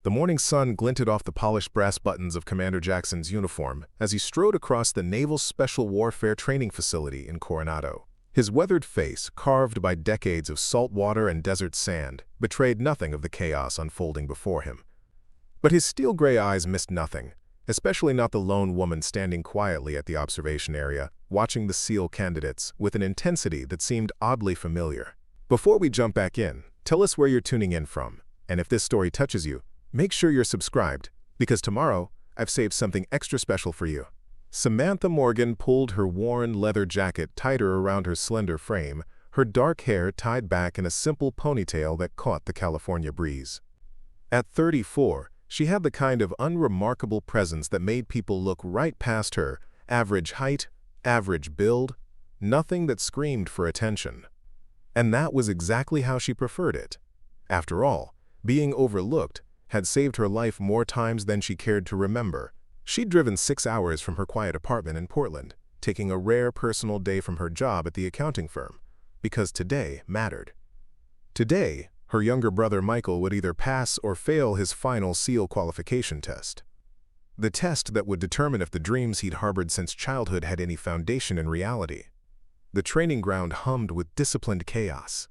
The morning sun glinted off the polished brass buttons of Commander Jackson's uniform as he strode across the Naval's Special Warfare Training Facility in Coronado. His weathered face, carved by decades of salt water and desert sand, betrayed nothing of the chaos unfolding before him. But his steel-gray eyes missed nothing, especially not the lone woman standing quietly at the observation area, watching the SEAL candidates with an intensity that seemed oddly familiar. Before we jump back in, tell us where you're tuning in from, and if this story touches you, make sure you're subscribed, because tomorrow I've saved something extra special for you. Samantha Morgan pulled her worn leather jacket tighter around her slender frame, her dark hair tied back in a simple ponytail that caught the California breeze. At 34, she had the kind of unremarkable presence that made people look right past her, average height, average build, nothing that screamed for attention. And that was exactly how she preferred it. After all, being overlooked had saved her life more times than she cared to remember. She'd driven 6 hours from her quiet apartment in Portland, taking a rare personal day from her job at the accounting firm, because today mattered. Today, her younger brother Michael would either pass or fail his final SEAL qualification test. The test that would determine if the dreams he'd harbored since childhood had any foundation in reality. The training ground hummed with disciplined chaos.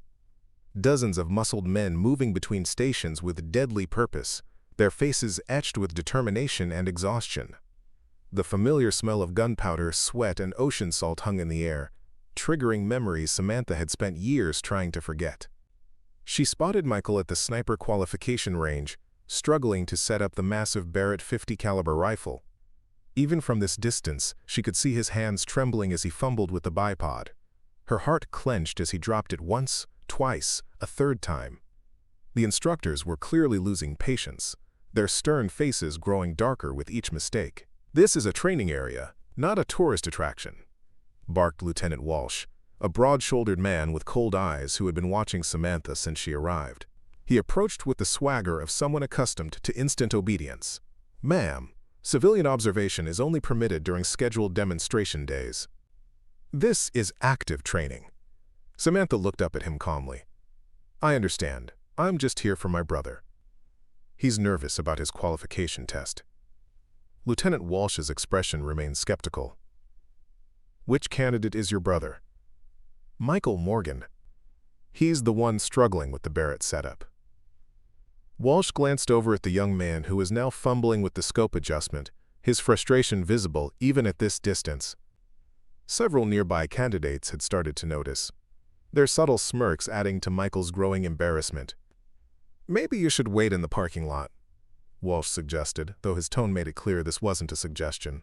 Dozens of muscled men moving between stations with deadly purpose, their faces etched with determination and exhaustion. The familiar smell of gunpowder, sweat, and ocean salt hung in the air, triggering memories Samantha had spent years trying to forget. She spotted Michael at the sniper qualification range, struggling to set up the massive Barrett .50 caliber rifle. Even from this distance, she could see his hands trembling as he fumbled with the bipod. Her heart clenched as he dropped it once, twice, a third time. The instructors were clearly losing patience, their stern faces growing darker with each mistake. "This is a training area, not a tourist attraction," barked Lieutenant Walsh, a broad-shouldered man with cold eyes who had been watching Samantha since she arrived. He approached with the swagger of someone accustomed to instant obedience. "Ma'am, civilian observation is only permitted during scheduled demonstration days. This is active training." Samantha looked up at him calmly. "I understand. I'm just here for my brother. He's nervous about his qualification test." Lieutenant Walsh's expression remained skeptical. "Which candidate is your brother?" "Michael Morgan. He's the one struggling with the Barrett setup." Walsh glanced over at the young man who was now fumbling with the scope adjustment, his frustration visible even at this distance. Several nearby candidates had started to notice, their subtle smirks adding to Michael's growing embarrassment. "Maybe you should wait in the parking lot," Walsh suggested, though his tone made it clear this wasn't a suggestion.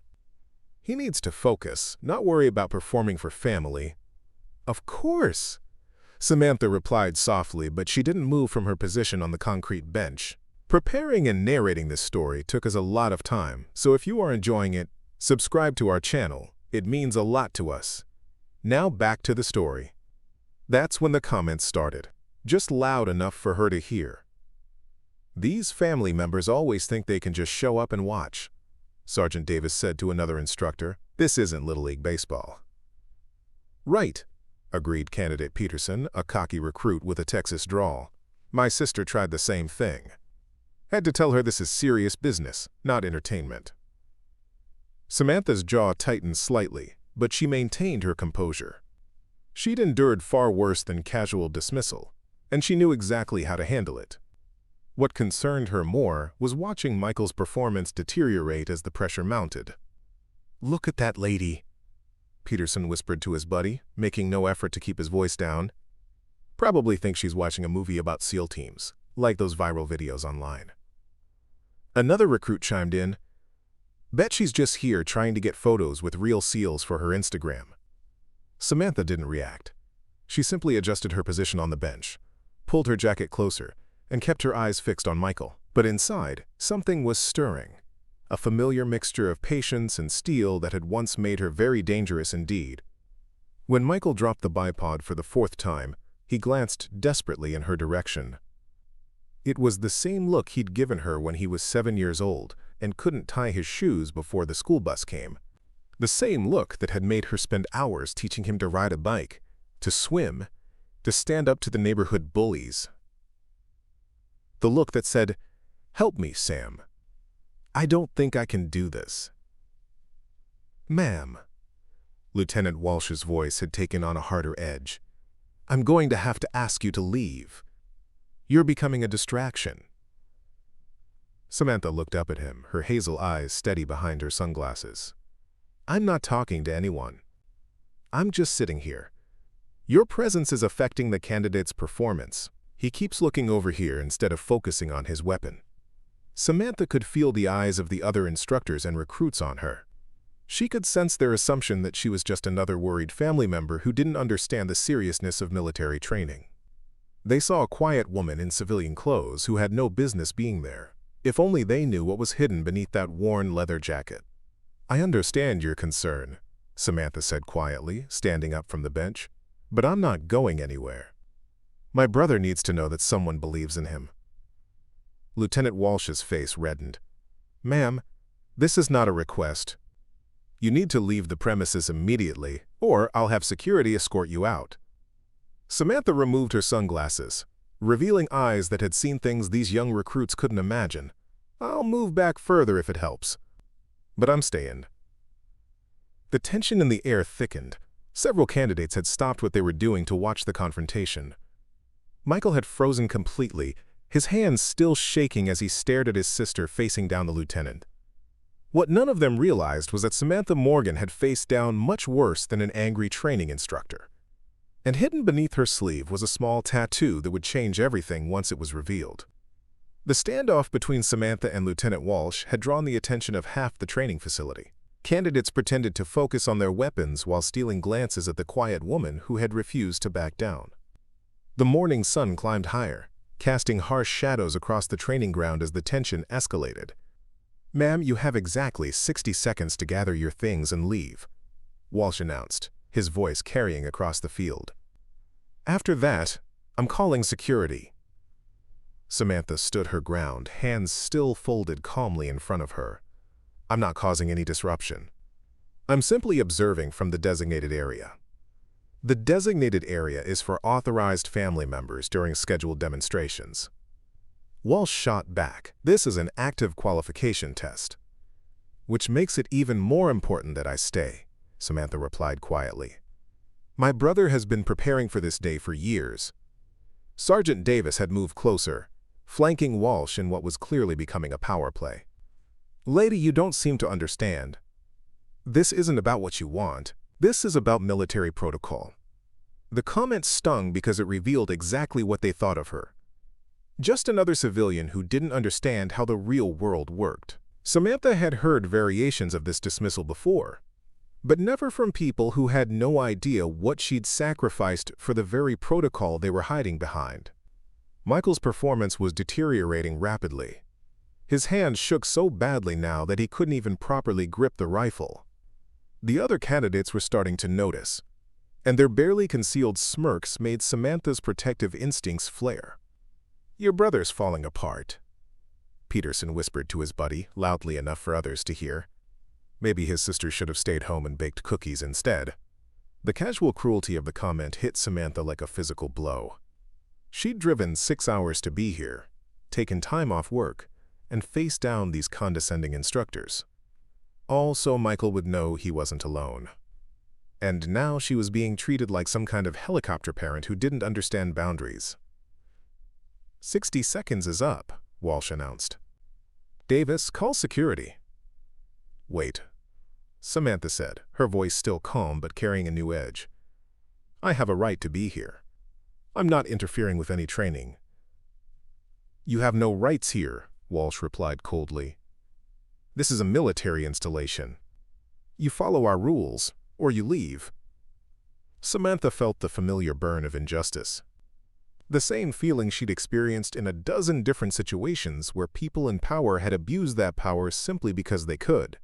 "He needs to focus, not worry about performing for family." "Of course," Samantha replied softly, but she didn't move from her position on the concrete bench. Preparing and narrating this story took us a lot of time, so if you are enjoying it, subscribe to our channel. It means a lot to us. Now back to the story. That's when the comments started, just loud enough for her to hear. "These family members always think they can just show up and watch," Sergeant Davis said to another instructor. "This isn't Little League Baseball." "Right," agreed candidate Peterson, a cocky recruit with a Texas drawl. "My sister tried the same thing. Had to tell her this is serious business, not entertainment." Samantha's jaw tightened slightly, but she maintained her composure. She'd endured far worse than casual dismissal, and she knew exactly how to handle it. What concerned her more was watching Michael's performance deteriorate as the pressure mounted. "Look at that lady," Peterson whispered to his buddy, making no effort to keep his voice down. "Probably thinks she's watching a movie about SEAL teams, like those viral videos online." Another recruit chimed in, "Bet she's just here trying to get photos with real SEALs for her Instagram." Samantha didn't react. She simply adjusted her position on the bench, pulled her jacket closer, and kept her eyes fixed on Michael. But inside, something was stirring. A familiar mixture of patience and steel that had once made her very dangerous indeed. When Michael dropped the bipod for the 4th time, he glanced desperately in her direction. It was the same look he'd given her when he was 7 years old and couldn't tie his shoes before the school bus came. The same look that had made her spend hours teaching him to ride a bike, to swim, to stand up to the neighborhood bullies. The look that said, "Help me, Sam. I don't think I can do this." "Ma'am." Lieutenant Walsh's voice had taken on a harder edge. "I'm going to have to ask you to leave. You're becoming a distraction." Samantha looked up at him, her hazel eyes steady behind her sunglasses. "I'm not talking to anyone. I'm just sitting here. Your presence is affecting the candidate's performance." He keeps looking over here instead of focusing on his weapon. Samantha could feel the eyes of the other instructors and recruits on her. She could sense their assumption that she was just another worried family member who didn't understand the seriousness of military training. They saw a quiet woman in civilian clothes who had no business being there. If only they knew what was hidden beneath that worn leather jacket. "I understand your concern," Samantha said quietly, standing up from the bench, "but I'm not going anywhere. My brother needs to know that someone believes in him." Lieutenant Walsh's face reddened. "Ma'am, this is not a request. You need to leave the premises immediately, or I'll have security escort you out." Samantha removed her sunglasses, revealing eyes that had seen things these young recruits couldn't imagine. "I'll move back further if it helps. But I'm staying." The tension in the air thickened. Several candidates had stopped what they were doing to watch the confrontation. Michael had frozen completely, his hands still shaking as he stared at his sister facing down the lieutenant. What none of them realized was that Samantha Morgan had faced down much worse than an angry training instructor. And hidden beneath her sleeve was a small tattoo that would change everything once it was revealed. The standoff between Samantha and Lieutenant Walsh had drawn the attention of half the training facility. Candidates pretended to focus on their weapons while stealing glances at the quiet woman who had refused to back down. The morning sun climbed higher, casting harsh shadows across the training ground as the tension escalated. "Ma'am, you have exactly 60 seconds to gather your things and leave," Walsh announced, his voice carrying across the field. "After that, I'm calling security." Samantha stood her ground, hands still folded calmly in front of her. "I'm not causing any disruption. I'm simply observing from the designated area." The designated area is for authorized family members during scheduled demonstrations. Walsh shot back. "This is an active qualification test." "Which makes it even more important that I stay," Samantha replied quietly. "My brother has been preparing for this day for years." Sergeant Davis had moved closer, flanking Walsh in what was clearly becoming a power play. "Lady, you don't seem to understand. This isn't about what you want. This is about military protocol." The comment stung because it revealed exactly what they thought of her. Just another civilian who didn't understand how the real world worked. Samantha had heard variations of this dismissal before, but never from people who had no idea what she'd sacrificed for the very protocol they were hiding behind. Michael's performance was deteriorating rapidly. His hands shook so badly now that he couldn't even properly grip the rifle. The other candidates were starting to notice, and their barely concealed smirks made Samantha's protective instincts flare. "Your brother's falling apart," Peterson whispered to his buddy, loudly enough for others to hear. Maybe his sister should have stayed home and baked cookies instead. The casual cruelty of the comment hit Samantha like a physical blow. She'd driven 6 hours to be here, taken time off work, and faced down these condescending instructors. All so Michael would know he wasn't alone. And now she was being treated like some kind of helicopter parent who didn't understand boundaries. 60 seconds is up, Walsh announced. "Davis, call security." "Wait," Samantha said, her voice still calm but carrying a new edge. "I have a right to be here. I'm not interfering with any training." "You have no rights here," Walsh replied coldly. "This is a military installation. You follow our rules, or you leave." Samantha felt the familiar burn of injustice. The same feeling she'd experienced in a dozen different situations where people in power had abused that power simply because they could.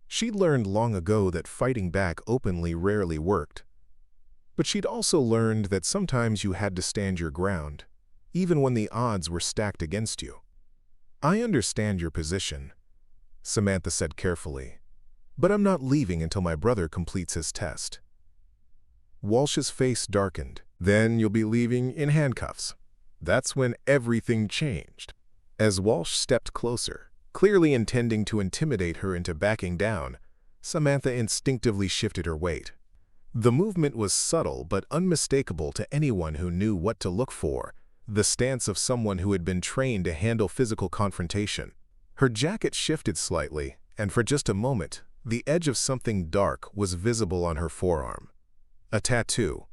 She'd learned long ago that fighting back openly rarely worked. But she'd also learned that sometimes you had to stand your ground, even when the odds were stacked against you. "I understand your position," Samantha said carefully, "but I'm not leaving until my brother completes his test." Walsh's face darkened. "Then you'll be leaving in handcuffs." That's when everything changed. As Walsh stepped closer, clearly intending to intimidate her into backing down, Samantha instinctively shifted her weight. The movement was subtle but unmistakable to anyone who knew what to look for, the stance of someone who had been trained to handle physical confrontation. Her jacket shifted slightly, and for just a moment, the edge of something dark was visible on her forearm. A tattoo.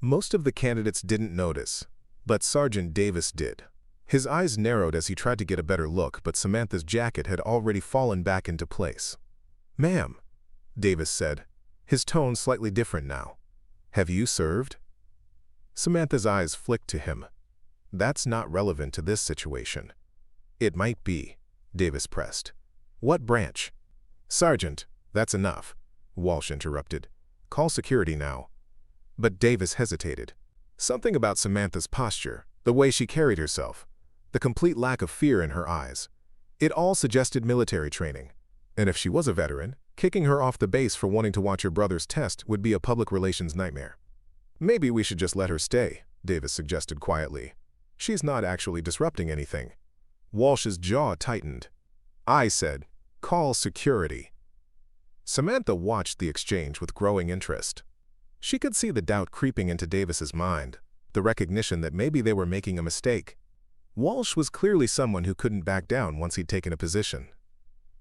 Most of the candidates didn't notice, but Sergeant Davis did. His eyes narrowed as he tried to get a better look, but Samantha's jacket had already fallen back into place. "Ma'am," Davis said, his tone slightly different now. "Have you served?" Samantha's eyes flicked to him. "That's not relevant to this situation." "It might be," Davis pressed. "What branch?" "Sergeant, that's enough," Walsh interrupted. "Call security now." But Davis hesitated. Something about Samantha's posture, the way she carried herself, the complete lack of fear in her eyes. It all suggested military training. And if she was a veteran, kicking her off the base for wanting to watch her brother's test would be a public relations nightmare. "Maybe we should just let her stay," Davis suggested quietly. "She's not actually disrupting anything." Walsh's jaw tightened. "I said, call security." Samantha watched the exchange with growing interest. She could see the doubt creeping into Davis's mind, the recognition that maybe they were making a mistake. Walsh was clearly someone who couldn't back down once he'd taken a position.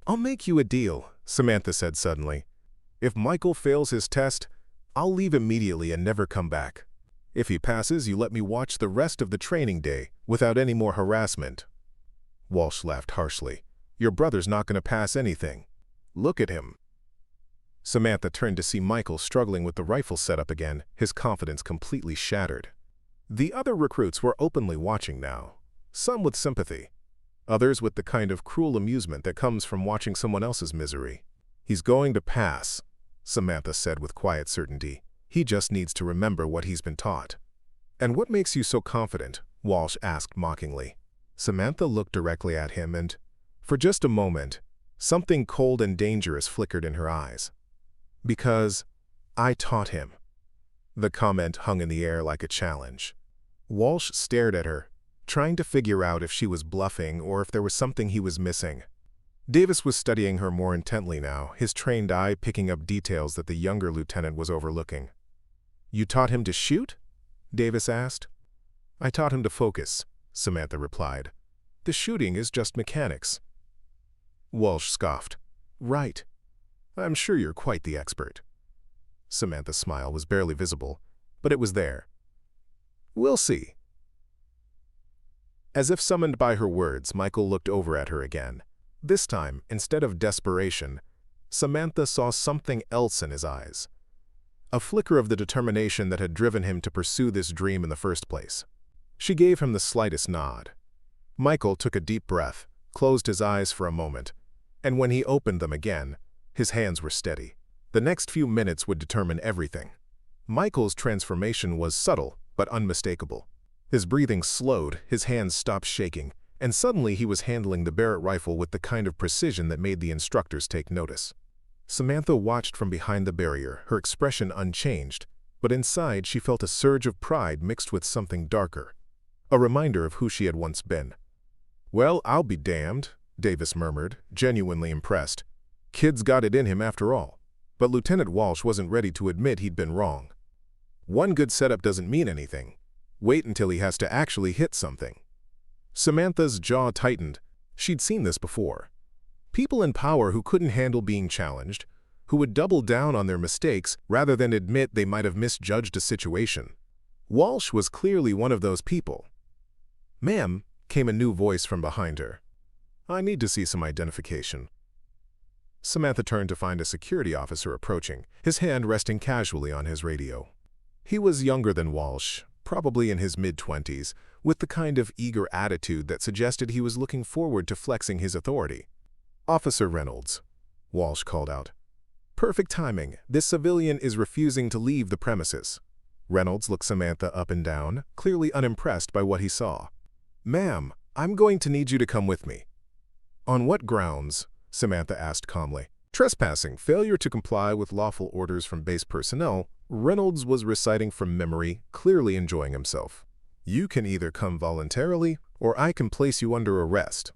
"I'll make you a deal," Samantha said suddenly. "If Michael fails his test, I'll leave immediately and never come back. If he passes, you let me watch the rest of the training day without any more harassment." Walsh laughed harshly. "Your brother's not going to pass anything. Look at him." Samantha turned to see Michael struggling with the rifle setup again, his confidence completely shattered. The other recruits were openly watching now, some with sympathy, others with the kind of cruel amusement that comes from watching someone else's misery. "He's going to pass," Samantha said with quiet certainty. "He just needs to remember what he's been taught." "And what makes you so confident?" Walsh asked mockingly. Samantha looked directly at him and, for just a moment, something cold and dangerous flickered in her eyes. "Because I taught him." The comment hung in the air like a challenge. Walsh stared at her, trying to figure out if she was bluffing or if there was something he was missing. Davis was studying her more intently now, his trained eye picking up details that the younger lieutenant was overlooking. "You taught him to shoot?" Davis asked. "I taught him to focus," Samantha replied. "The shooting is just mechanics." Walsh scoffed. "Right. I'm sure you're quite the expert." Samantha's smile was barely visible, but it was there. "We'll see." As if summoned by her words, Michael looked over at her again. This time, instead of desperation, Samantha saw something else in his eyes. A flicker of the determination that had driven him to pursue this dream in the first place. She gave him the slightest nod. Michael took a deep breath, closed his eyes for a moment, and when he opened them again, his hands were steady. The next few minutes would determine everything. Michael's transformation was subtle but unmistakable. His breathing slowed, his hands stopped shaking, and suddenly he was handling the Barrett rifle with the kind of precision that made the instructors take notice. Samantha watched from behind the barrier, her expression unchanged, but inside she felt a surge of pride mixed with something darker, a reminder of who she had once been. "Well, I'll be damned," Davis murmured, genuinely impressed. "Kid's got it in him after all." But Lieutenant Walsh wasn't ready to admit he'd been wrong. One good setup doesn't mean anything. Wait until he has to actually hit something. Samantha's jaw tightened. She'd seen this before. People in power who couldn't handle being challenged, who would double down on their mistakes rather than admit they might have misjudged a situation. Walsh was clearly one of those people. "Ma'am," came a new voice from behind her. "I need to see some identification." Samantha turned to find a security officer approaching, his hand resting casually on his radio. He was younger than Walsh, probably in his mid-20s, with the kind of eager attitude that suggested he was looking forward to flexing his authority. "Officer Reynolds," Walsh called out. "Perfect timing. This civilian is refusing to leave the premises." Reynolds looked Samantha up and down, clearly unimpressed by what he saw. "Ma'am, I'm going to need you to come with me." "On what grounds?" Samantha asked calmly. "Trespassing, failure to comply with lawful orders from base personnel," Reynolds was reciting from memory, clearly enjoying himself. "You can either come voluntarily or I can place you under arrest."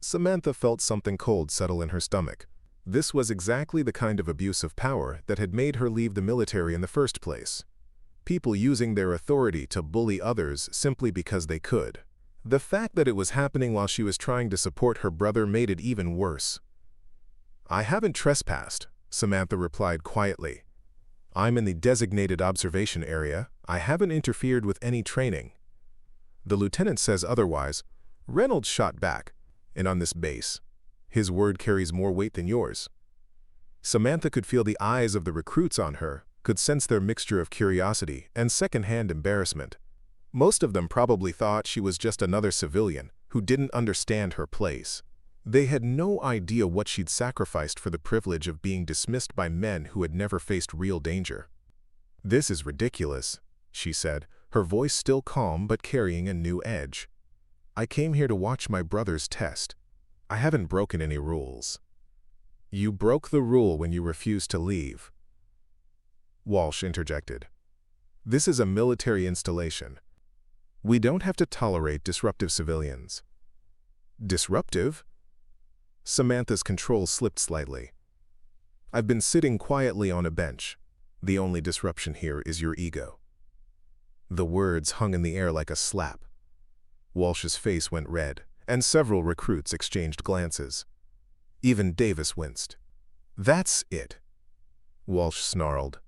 Samantha felt something cold settle in her stomach. This was exactly the kind of abuse of power that had made her leave the military in the first place. People using their authority to bully others simply because they could. The fact that it was happening while she was trying to support her brother made it even worse. "I haven't trespassed," Samantha replied quietly. "I'm in the designated observation area. I haven't interfered with any training." "The lieutenant says otherwise," Reynolds shot back. "And on this base, his word carries more weight than yours." Samantha could feel the eyes of the recruits on her, could sense their mixture of curiosity and second-hand embarrassment. Most of them probably thought she was just another civilian who didn't understand her place. They had no idea what she'd sacrificed for the privilege of being dismissed by men who had never faced real danger. "This is ridiculous," she said, her voice still calm but carrying a new edge. "I came here to watch my brother's test. I haven't broken any rules." "You broke the rule when you refused to leave," Walsh interjected. "This is a military installation. We don't have to tolerate disruptive civilians." "Disruptive?" Samantha's control slipped slightly. "I've been sitting quietly on a bench. The only disruption here is your ego." The words hung in the air like a slap. Walsh's face went red, and several recruits exchanged glances. Even Davis winced. "That's it," Walsh snarled.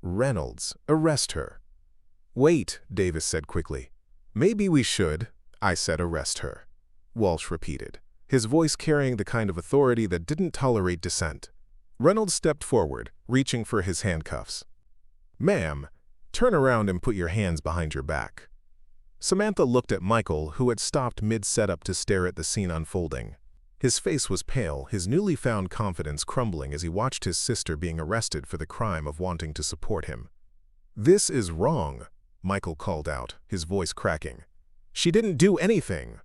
"Reynolds, arrest her." "Wait," Davis said quickly. "Maybe we should." "I said arrest her," Walsh repeated, his voice carrying the kind of authority that didn't tolerate dissent. Reynolds stepped forward, reaching for his handcuffs. "Ma'am, turn around and put your hands behind your back." Samantha looked at Michael, who had stopped mid-setup to stare at the scene unfolding. His face was pale, his newly found confidence crumbling as he watched his sister being arrested for the crime of wanting to support him. "This is wrong," Michael called out, his voice cracking. "She didn't do anything."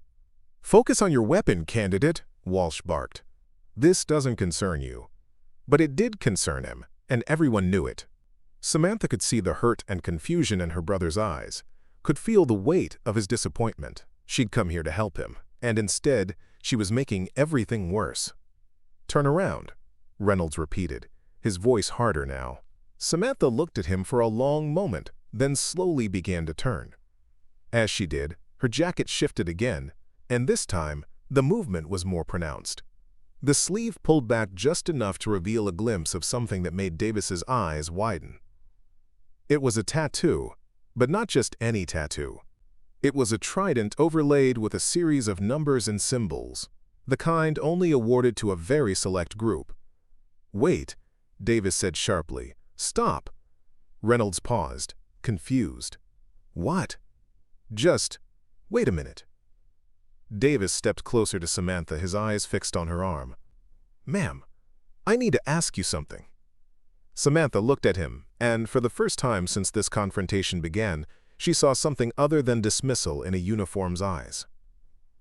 "Focus on your weapon, candidate," Walsh barked. "This doesn't concern you." But it did concern him, and everyone knew it. Samantha could see the hurt and confusion in her brother's eyes, could feel the weight of his disappointment. She'd come here to help him, and instead, she was making everything worse. "Turn around," Reynolds repeated, his voice harder now. Samantha looked at him for a long moment, then slowly began to turn. As she did, her jacket shifted again, and this time, the movement was more pronounced. The sleeve pulled back just enough to reveal a glimpse of something that made Davis's eyes widen. It was a tattoo, but not just any tattoo. It was a trident overlaid with a series of numbers and symbols, the kind only awarded to a very select group. "Wait," Davis said sharply. "Stop." Reynolds paused, confused. "What?" "Just wait a minute." Davis stepped closer to Samantha, his eyes fixed on her arm. "Ma'am, I need to ask you something." Samantha looked at him, and for the first time since this confrontation began, she saw something other than dismissal in a uniform's eyes.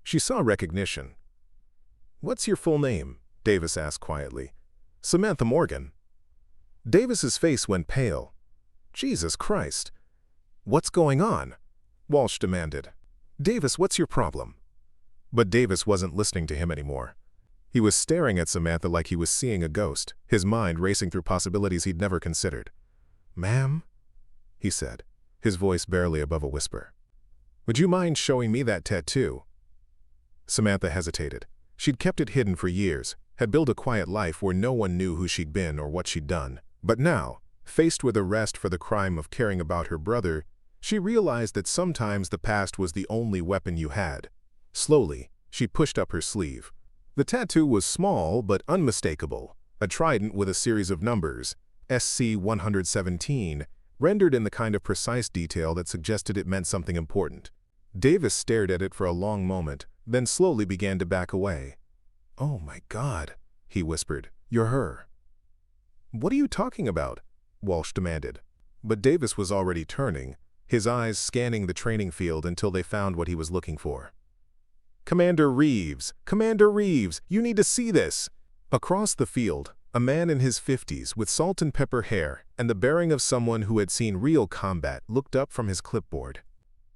She saw recognition. "What's your full name?" Davis asked quietly. "Samantha Morgan." Davis's face went pale. "Jesus Christ. What's going on?" Walsh demanded. "Davis, what's your problem?" But Davis wasn't listening to him anymore. He was staring at Samantha like he was seeing a ghost, his mind racing through possibilities he'd never considered. "Ma'am," he said, his voice barely above a whisper. "Would you mind showing me that tattoo?" Samantha hesitated. She'd kept it hidden for years, had built a quiet life where no one knew who she'd been or what she'd done. But now, faced with arrest for the crime of caring about her brother, she realized that sometimes the past was the only weapon you had. Slowly, she pushed up her sleeve. The tattoo was small but unmistakable, a trident with a series of numbers, SC-117, rendered in the kind of precise detail that suggested it meant something important. Davis stared at it for a long moment, then slowly began to back away. "Oh my God," he whispered. "You're her." "What are you talking about?" Walsh demanded. But Davis was already turning, his eyes scanning the training field until they found what he was looking for. "Commander Reeves! Commander Reeves! You need to see this!" Across the field, a man in his 50s with salt and pepper hair and the bearing of someone who had seen real combat looked up from his clipboard.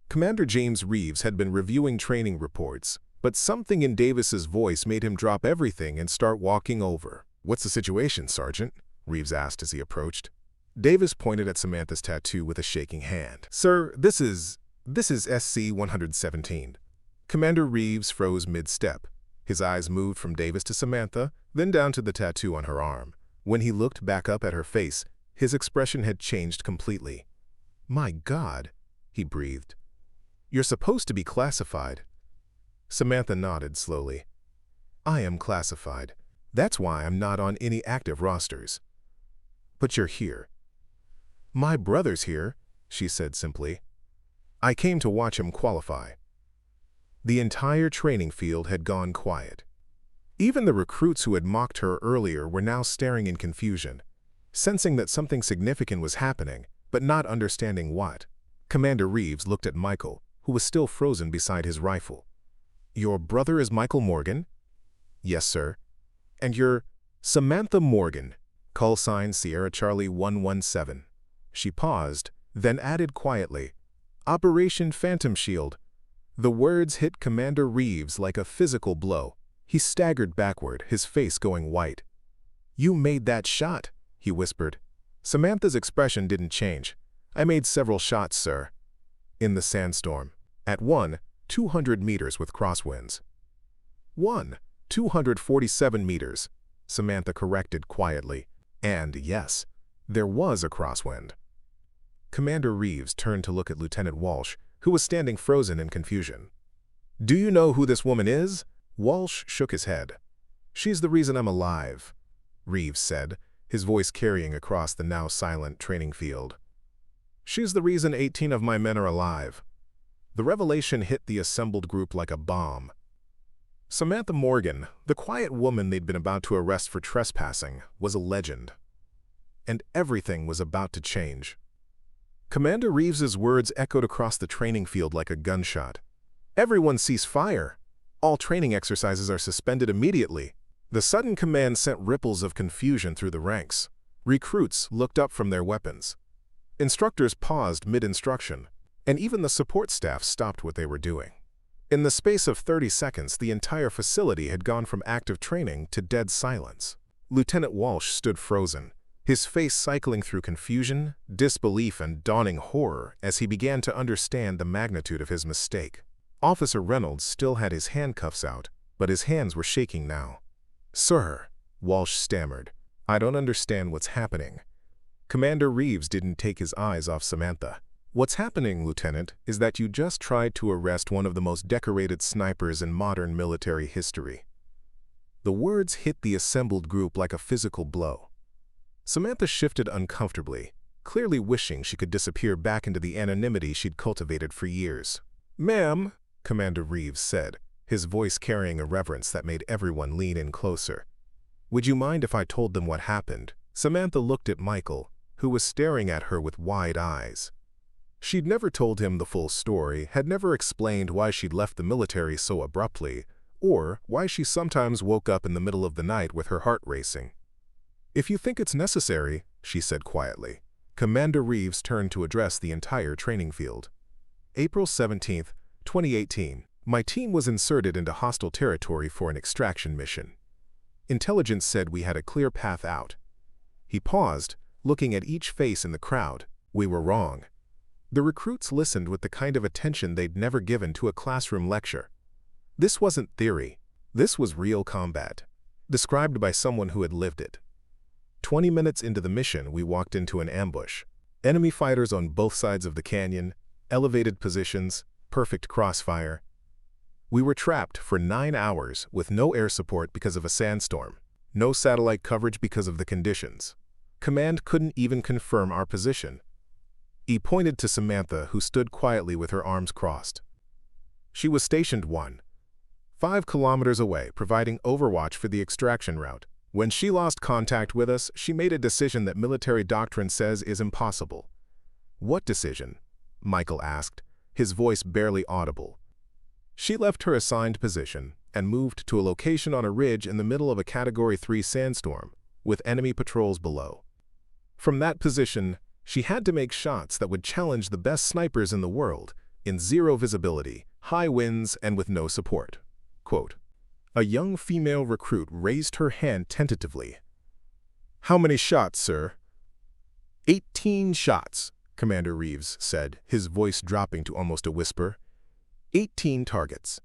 Commander James Reeves had been reviewing training reports, but something in Davis's voice made him drop everything and start walking over. "What's the situation, Sergeant?" Reeves asked as he approached. Davis pointed at Samantha's tattoo with a shaking hand. "Sir, this is SC-117. Commander Reeves froze mid-step. His eyes moved from Davis to Samantha, then down to the tattoo on her arm. When he looked back up at her face, his expression had changed completely. "My God," he breathed. "You're supposed to be classified." Samantha nodded slowly. "I am classified. That's why I'm not on any active rosters." "But you're here." "My brother's here," she said simply. "I came to watch him qualify." The entire training field had gone quiet. Even the recruits who had mocked her earlier were now staring in confusion, sensing that something significant was happening, but not understanding what. Commander Reeves looked at Michael, who was still frozen beside his rifle. "Your brother is Michael Morgan?" "Yes, sir." "And you're Samantha Morgan, call sign Sierra Charlie 117. She paused, then added quietly, "Operation Phantom Shield." The words hit Commander Reeves like a physical blow. He staggered backward, his face going white. "You made that shot," he whispered. Samantha's expression didn't change. "I made several shots, sir." "In the sandstorm. At 200 meters with crosswinds." 247 meters, Samantha corrected quietly. And yes, there was a crosswind. Commander Reeves turned to look at Lieutenant Walsh, who was standing frozen in confusion. "Do you know who this woman is?" Walsh shook his head. "She's the reason I'm alive," Reeves said, his voice carrying across the now silent training field. "She's the reason 18 of my men are alive." The revelation hit the assembled group like a bomb. Samantha Morgan, the quiet woman they'd been about to arrest for trespassing, was a legend. And everything was about to change. Commander Reeves's words echoed across the training field like a gunshot. "Everyone cease fire. All training exercises are suspended immediately." The sudden command sent ripples of confusion through the ranks. Recruits looked up from their weapons. Instructors paused mid-instruction, and even the support staff stopped what they were doing. In the space of 30 seconds, the entire facility had gone from active training to dead silence. Lieutenant Walsh stood frozen, his face cycling through confusion, disbelief, and dawning horror as he began to understand the magnitude of his mistake. Officer Reynolds still had his handcuffs out, but his hands were shaking now. "Sir," Walsh stammered, "I don't understand what's happening." Commander Reeves didn't take his eyes off Samantha. "What's happening, Lieutenant, is that you just tried to arrest one of the most decorated snipers in modern military history." The words hit the assembled group like a physical blow. Samantha shifted uncomfortably, clearly wishing she could disappear back into the anonymity she'd cultivated for years. "Ma'am," Commander Reeves said, his voice carrying a reverence that made everyone lean in closer. "Would you mind if I told them what happened?" Samantha looked at Michael, who was staring at her with wide eyes. She'd never told him the full story, had never explained why she'd left the military so abruptly, or why she sometimes woke up in the middle of the night with her heart racing. "If you think it's necessary," she said quietly. Commander Reeves turned to address the entire training field. "April 17, 2018. My team was inserted into hostile territory for an extraction mission. Intelligence said we had a clear path out." He paused, looking at each face in the crowd. "We were wrong." The recruits listened with the kind of attention they'd never given to a classroom lecture. This wasn't theory. This was real combat, described by someone who had lived it. 20 minutes into the mission, we walked into an ambush. Enemy fighters on both sides of the canyon, elevated positions, perfect crossfire. We were trapped for 9 hours with no air support because of a sandstorm, no satellite coverage because of the conditions. Command couldn't even confirm our position. He pointed to Samantha, who stood quietly with her arms crossed. She was stationed 5 kilometers away, providing overwatch for the extraction route. When she lost contact with us, she made a decision that military doctrine says is impossible. "What decision?" Michael asked, his voice barely audible. "She left her assigned position and moved to a location on a ridge in the middle of a Category 3 sandstorm, with enemy patrols below. From that position, she had to make shots that would challenge the best snipers in the world, in zero visibility, high winds, and with no support. Quote, a young female recruit raised her hand tentatively. "How many shots, sir?" 18 shots, Commander Reeves said, his voice dropping to almost a whisper. 18 targets.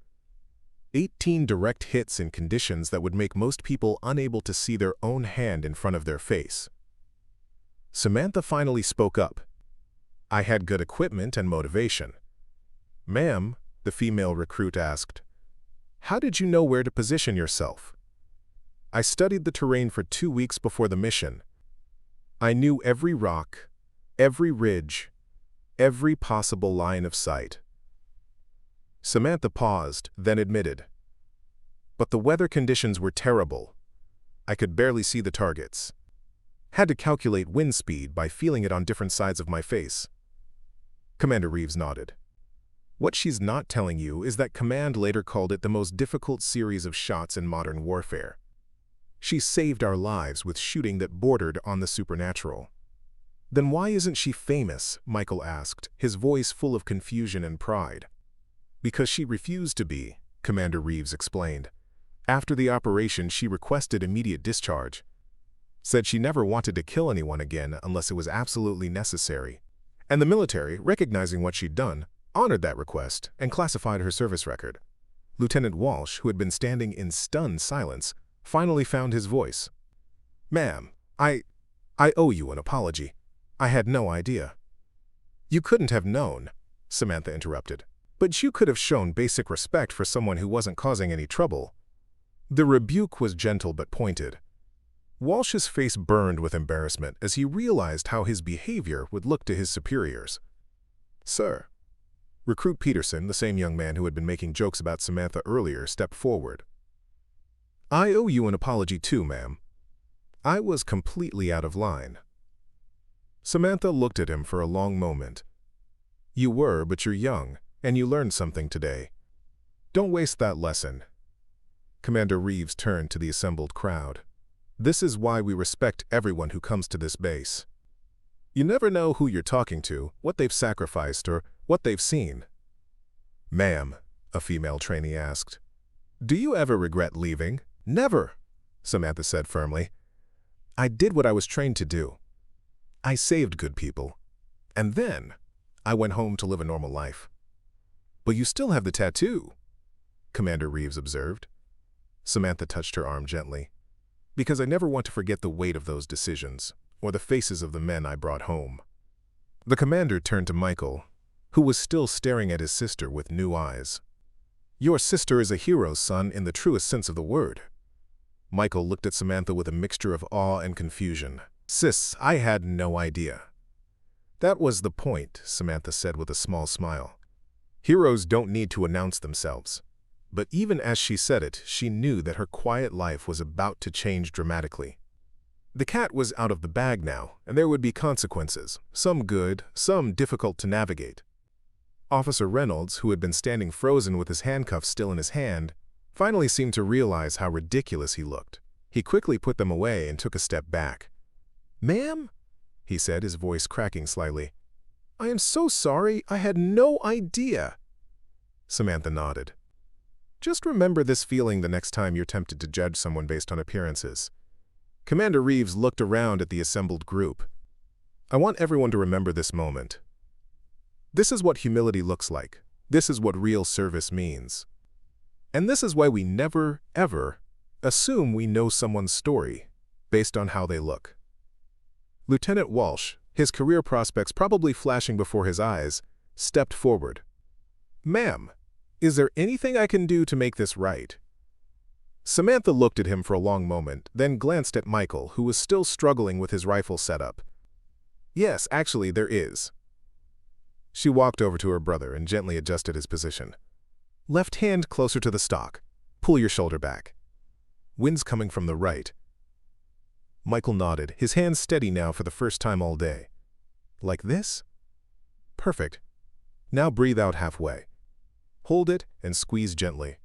18 direct hits in conditions that would make most people unable to see their own hand in front of their face. Samantha finally spoke up. "I had good equipment and motivation." "Ma'am," the female recruit asked, "how did you know where to position yourself?" "I studied the terrain for 2 weeks before the mission. I knew every rock, every ridge, every possible line of sight." Samantha paused, then admitted, "But the weather conditions were terrible. I could barely see the targets. Had to calculate wind speed by feeling it on different sides of my face." Commander Reeves nodded. "What she's not telling you is that Command later called it the most difficult series of shots in modern warfare. She saved our lives with shooting that bordered on the supernatural." "Then why isn't she famous?" Michael asked, his voice full of confusion and pride. "Because she refused to be," Commander Reeves explained. "After the operation, she requested immediate discharge. Said she never wanted to kill anyone again unless it was absolutely necessary. And the military, recognizing what she'd done, honored that request and classified her service record." Lieutenant Walsh, who had been standing in stunned silence, finally found his voice. "Ma'am, I owe you an apology. I had no idea." "You couldn't have known," Samantha interrupted. "But you could have shown basic respect for someone who wasn't causing any trouble." The rebuke was gentle but pointed. Walsh's face burned with embarrassment as he realized how his behavior would look to his superiors. "Sir." Recruit Peterson, the same young man who had been making jokes about Samantha earlier, stepped forward. "I owe you an apology too, ma'am. I was completely out of line." Samantha looked at him for a long moment. "You were, but you're young, and you learned something today. Don't waste that lesson." Commander Reeves turned to the assembled crowd. "This is why we respect everyone who comes to this base. You never know who you're talking to, what they've sacrificed, or what they've seen." "Ma'am," a female trainee asked, "do you ever regret leaving?" "Never," Samantha said firmly. "I did what I was trained to do. I saved good people. And then I went home to live a normal life." "But you still have the tattoo," Commander Reeves observed. Samantha touched her arm gently. "Because I never want to forget the weight of those decisions, or the faces of the men I brought home." The commander turned to Michael, who was still staring at his sister with new eyes. "Your sister is a hero, son, in the truest sense of the word." Michael looked at Samantha with a mixture of awe and confusion. "Sis, I had no idea." "That was the point," Samantha said with a small smile. "Heroes don't need to announce themselves." But even as she said it, she knew that her quiet life was about to change dramatically. The cat was out of the bag now, and there would be consequences, some good, some difficult to navigate. Officer Reynolds, who had been standing frozen with his handcuffs still in his hand, finally seemed to realize how ridiculous he looked. He quickly put them away and took a step back. "Ma'am?" he said, his voice cracking slightly. "I am so sorry. I had no idea." Samantha nodded. "Just remember this feeling the next time you're tempted to judge someone based on appearances." Commander Reeves looked around at the assembled group. "I want everyone to remember this moment. This is what humility looks like. This is what real service means. And this is why we never, ever assume we know someone's story based on how they look." Lieutenant Walsh, his career prospects probably flashing before his eyes, stepped forward. "Ma'am, is there anything I can do to make this right?" Samantha looked at him for a long moment, then glanced at Michael, who was still struggling with his rifle setup. "Yes, actually, there is." She walked over to her brother and gently adjusted his position. "Left hand closer to the stock. Pull your shoulder back. Wind's coming from the right." Michael nodded, his hands steady now for the first time all day. "Like this? Perfect. Now breathe out halfway. Hold it and squeeze gently."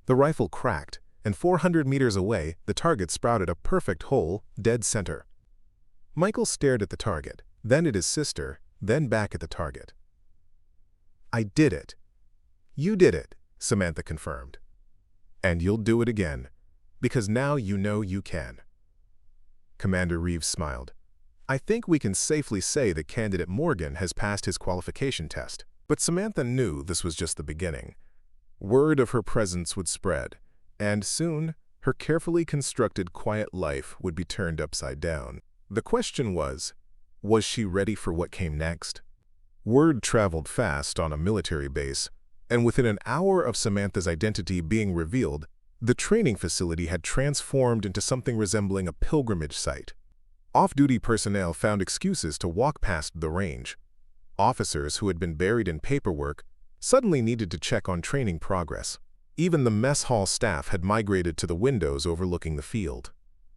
The rifle cracked, and 400 meters away, the target sprouted a perfect hole, dead center. Michael stared at the target, then at his sister, then back at the target. I did it. You did it, Samantha confirmed. And you'll do it again, because now you know you can. Commander Reeves smiled. I think we can safely say that candidate Morgan has passed his qualification test. But Samantha knew this was just the beginning. Word of her presence would spread, and soon, her carefully constructed quiet life would be turned upside down. The question was she ready for what came next? Word traveled fast on a military base, and within an hour of Samantha's identity being revealed, the training facility had transformed into something resembling a pilgrimage site. Off-duty personnel found excuses to walk past the range. Officers who had been buried in paperwork suddenly needed to check on training progress. Even the mess hall staff had migrated to the windows overlooking the field.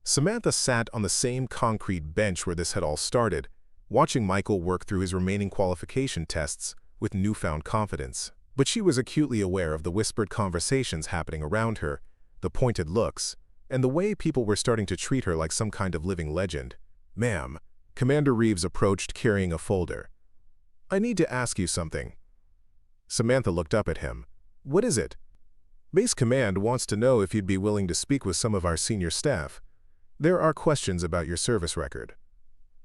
Samantha sat on the same concrete bench where this had all started, watching Michael work through his remaining qualification tests with newfound confidence. But she was acutely aware of the whispered conversations happening around her, the pointed looks, and the way people were starting to treat her like some kind of living legend. Ma'am, Commander Reeves approached carrying a folder. I need to ask you something. Samantha looked up at him. What is it? Base Command wants to know if you'd be willing to speak with some of our senior staff. There are questions about your service record.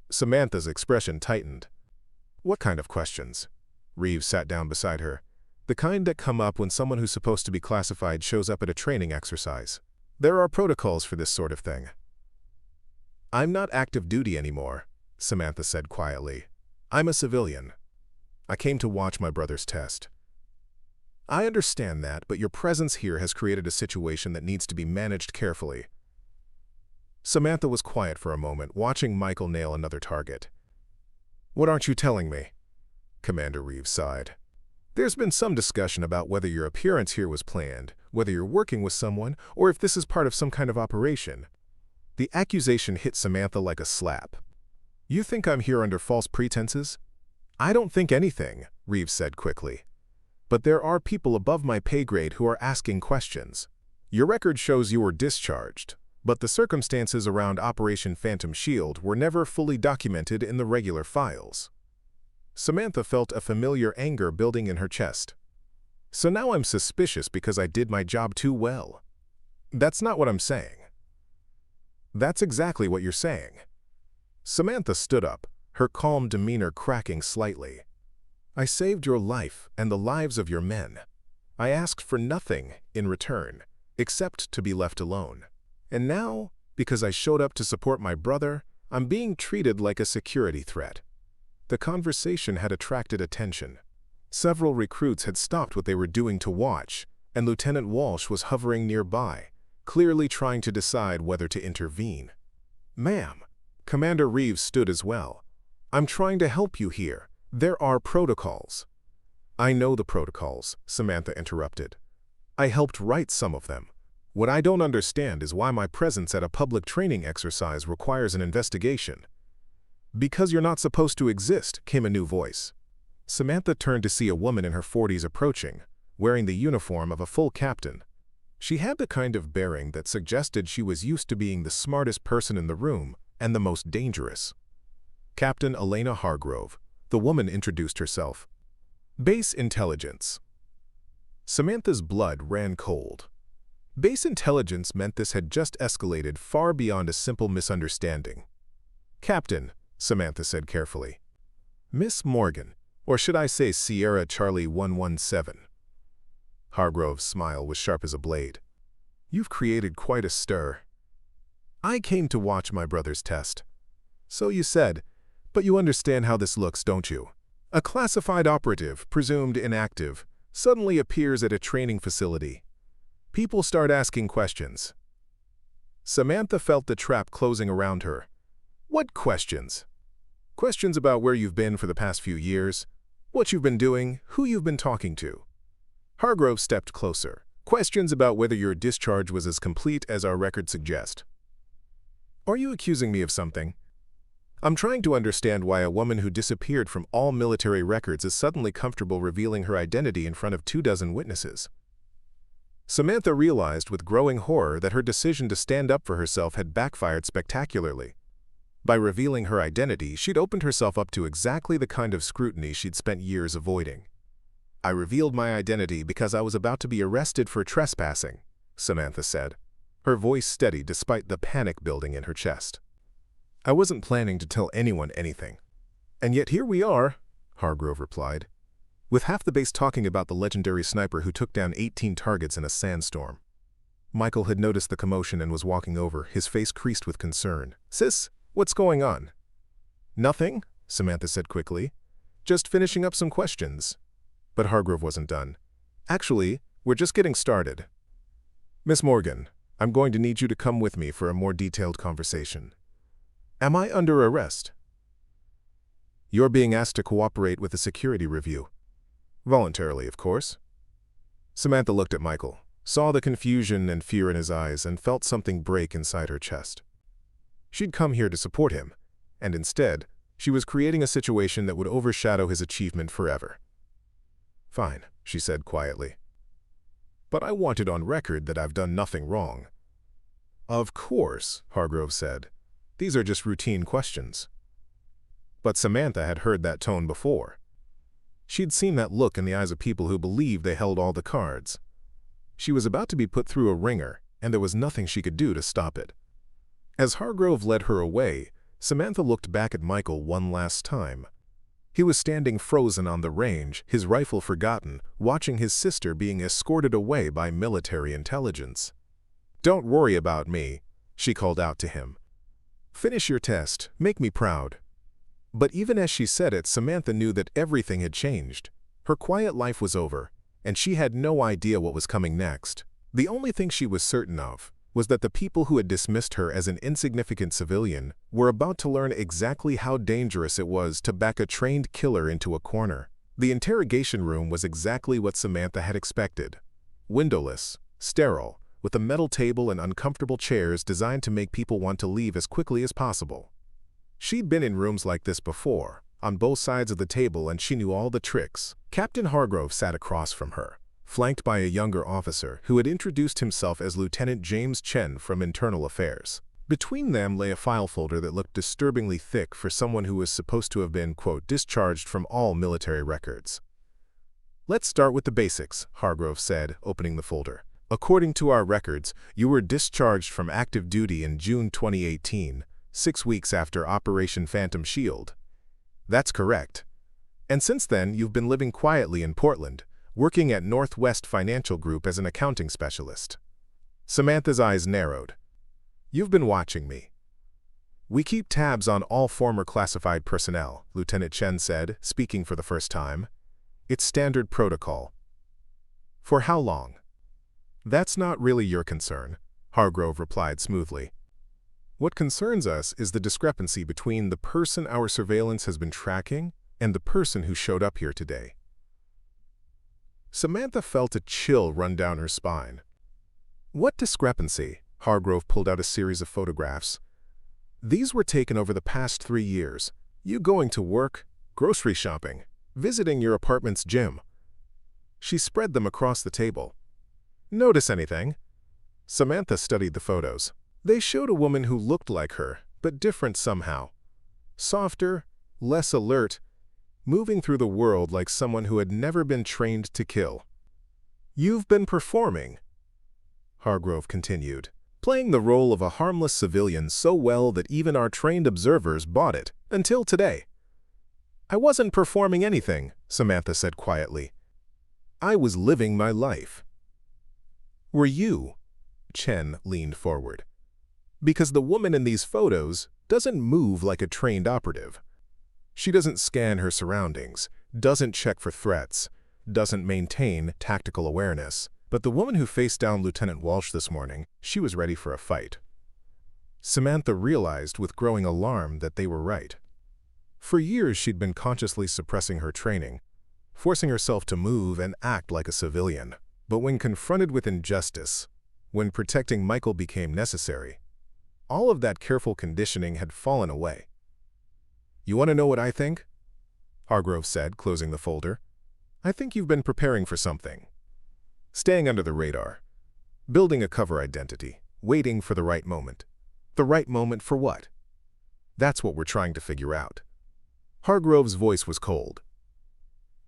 Samantha's expression tightened. What kind of questions? Reeves sat down beside her. The kind that come up when someone who's supposed to be classified shows up at a training exercise. There are protocols for this sort of thing. I'm not active duty anymore, Samantha said quietly. I'm a civilian. I came to watch my brother's test. I understand that, but your presence here has created a situation that needs to be managed carefully. Samantha was quiet for a moment, watching Michael nail another target. What aren't you telling me? Commander Reeves sighed. There's been some discussion about whether your appearance here was planned, whether you're working with someone, or if this is part of some kind of operation. The accusation hit Samantha like a slap. You think I'm here under false pretenses? I don't think anything, Reeves said quickly. But there are people above my pay grade who are asking questions. Your record shows you were discharged, but the circumstances around Operation Phantom Shield were never fully documented in the regular files. Samantha felt a familiar anger building in her chest. So now I'm suspicious because I did my job too well. That's not what I'm saying. That's exactly what you're saying. Samantha stood up, her calm demeanor cracking slightly. I saved your life and the lives of your men. I asked for nothing in return, except to be left alone. And now, because I showed up to support my brother, I'm being treated like a security threat. The conversation had attracted attention. Several recruits had stopped what they were doing to watch, and Lieutenant Walsh was hovering nearby, clearly trying to decide whether to intervene. Ma'am, Commander Reeves stood as well. I'm trying to help you here. There are protocols. I know the protocols, Samantha interrupted. I helped write some of them. What I don't understand is why my presence at a public training exercise requires an investigation. Because you're not supposed to exist, came a new voice. Samantha turned to see a woman in her 40s approaching, wearing the uniform of a full captain. She had the kind of bearing that suggested she was used to being the smartest person in the room and the most dangerous. Captain Elena Hargrove, the woman introduced herself. Base Intelligence. Samantha's blood ran cold. Base Intelligence meant this had just escalated far beyond a simple misunderstanding. Captain, Samantha said carefully. Miss Morgan, or should I say Sierra Charlie 117? Hargrove's smile was sharp as a blade. You've created quite a stir. I came to watch my brother's test. So you said, but you understand how this looks, don't you? A classified operative, presumed inactive, suddenly appears at a training facility. People start asking questions. Samantha felt the trap closing around her. What questions? Questions about where you've been for the past few years, what you've been doing, who you've been talking to. Hargrove stepped closer. Questions about whether your discharge was as complete as our records suggest. Are you accusing me of something? I'm trying to understand why a woman who disappeared from all military records is suddenly comfortable revealing her identity in front of 24 witnesses. Samantha realized with growing horror that her decision to stand up for herself had backfired spectacularly. By revealing her identity, she'd opened herself up to exactly the kind of scrutiny she'd spent years avoiding. I revealed my identity because I was about to be arrested for trespassing, Samantha said, her voice steady despite the panic building in her chest. I wasn't planning to tell anyone anything. And yet here we are, Hargrove replied, with half the base talking about the legendary sniper who took down 18 targets in a sandstorm. Michael had noticed the commotion and was walking over, his face creased with concern. Sis, what's going on? Nothing, Samantha said quickly. Just finishing up some questions. But Hargrove wasn't done. Actually, we're just getting started. Miss Morgan, I'm going to need you to come with me for a more detailed conversation. Am I under arrest? You're being asked to cooperate with a security review. Voluntarily, of course. Samantha looked at Michael, saw the confusion and fear in his eyes, and felt something break inside her chest. She'd come here to support him, and instead, she was creating a situation that would overshadow his achievement forever. Fine, she said quietly. But I want it on record that I've done nothing wrong. Of course, Hargrove said. These are just routine questions. But Samantha had heard that tone before. She'd seen that look in the eyes of people who believed they held all the cards. She was about to be put through a ringer, and there was nothing she could do to stop it. As Hargrove led her away, Samantha looked back at Michael one last time. He was standing frozen on the range, his rifle forgotten, watching his sister being escorted away by military intelligence. Don't worry about me, she called out to him. Finish your test, make me proud. But even as she said it, Samantha knew that everything had changed. Her quiet life was over, and she had no idea what was coming next. The only thing she was certain of was that the people who had dismissed her as an insignificant civilian were about to learn exactly how dangerous it was to back a trained killer into a corner. The interrogation room was exactly what Samantha had expected. Windowless, sterile, with a metal table and uncomfortable chairs designed to make people want to leave as quickly as possible. She'd been in rooms like this before, on both sides of the table, and she knew all the tricks. Captain Hargrove sat across from her, flanked by a younger officer who had introduced himself as Lieutenant James Chen from Internal Affairs. Between them lay a file folder that looked disturbingly thick for someone who was supposed to have been, quote, discharged from all military records. Let's start with the basics, Hargrove said, opening the folder. According to our records, you were discharged from active duty in June 2018, 6 weeks after Operation Phantom Shield. That's correct. And since then, you've been living quietly in Portland, working at Northwest Financial Group as an accounting specialist. Samantha's eyes narrowed. You've been watching me. We keep tabs on all former classified personnel, Lieutenant Chen said, speaking for the first time. It's standard protocol. For how long? That's not really your concern, Hargrove replied smoothly. What concerns us is the discrepancy between the person our surveillance has been tracking and the person who showed up here today. Samantha felt a chill run down her spine. What discrepancy? Hargrove pulled out a series of photographs. These were taken over the past 3 years. You going to work, grocery shopping, visiting your apartment's gym. She spread them across the table. Notice anything? Samantha studied the photos. They showed a woman who looked like her, but different somehow. Softer, less alert, moving through the world like someone who had never been trained to kill. You've been performing, Hargrove continued, playing the role of a harmless civilian so well that even our trained observers bought it, until today. I wasn't performing anything, Samantha said quietly. I was living my life. Were you? Chen leaned forward. Because the woman in these photos doesn't move like a trained operative. She doesn't scan her surroundings, doesn't check for threats, doesn't maintain tactical awareness. But the woman who faced down Lieutenant Walsh this morning, she was ready for a fight. Samantha realized with growing alarm that they were right. For years she'd been consciously suppressing her training, forcing herself to move and act like a civilian. But when confronted with injustice, when protecting Michael became necessary, all of that careful conditioning had fallen away. You want to know what I think? Hargrove said, closing the folder. I think you've been preparing for something. Staying under the radar. Building a cover identity. Waiting for the right moment. The right moment for what? That's what we're trying to figure out. Hargrove's voice was cold.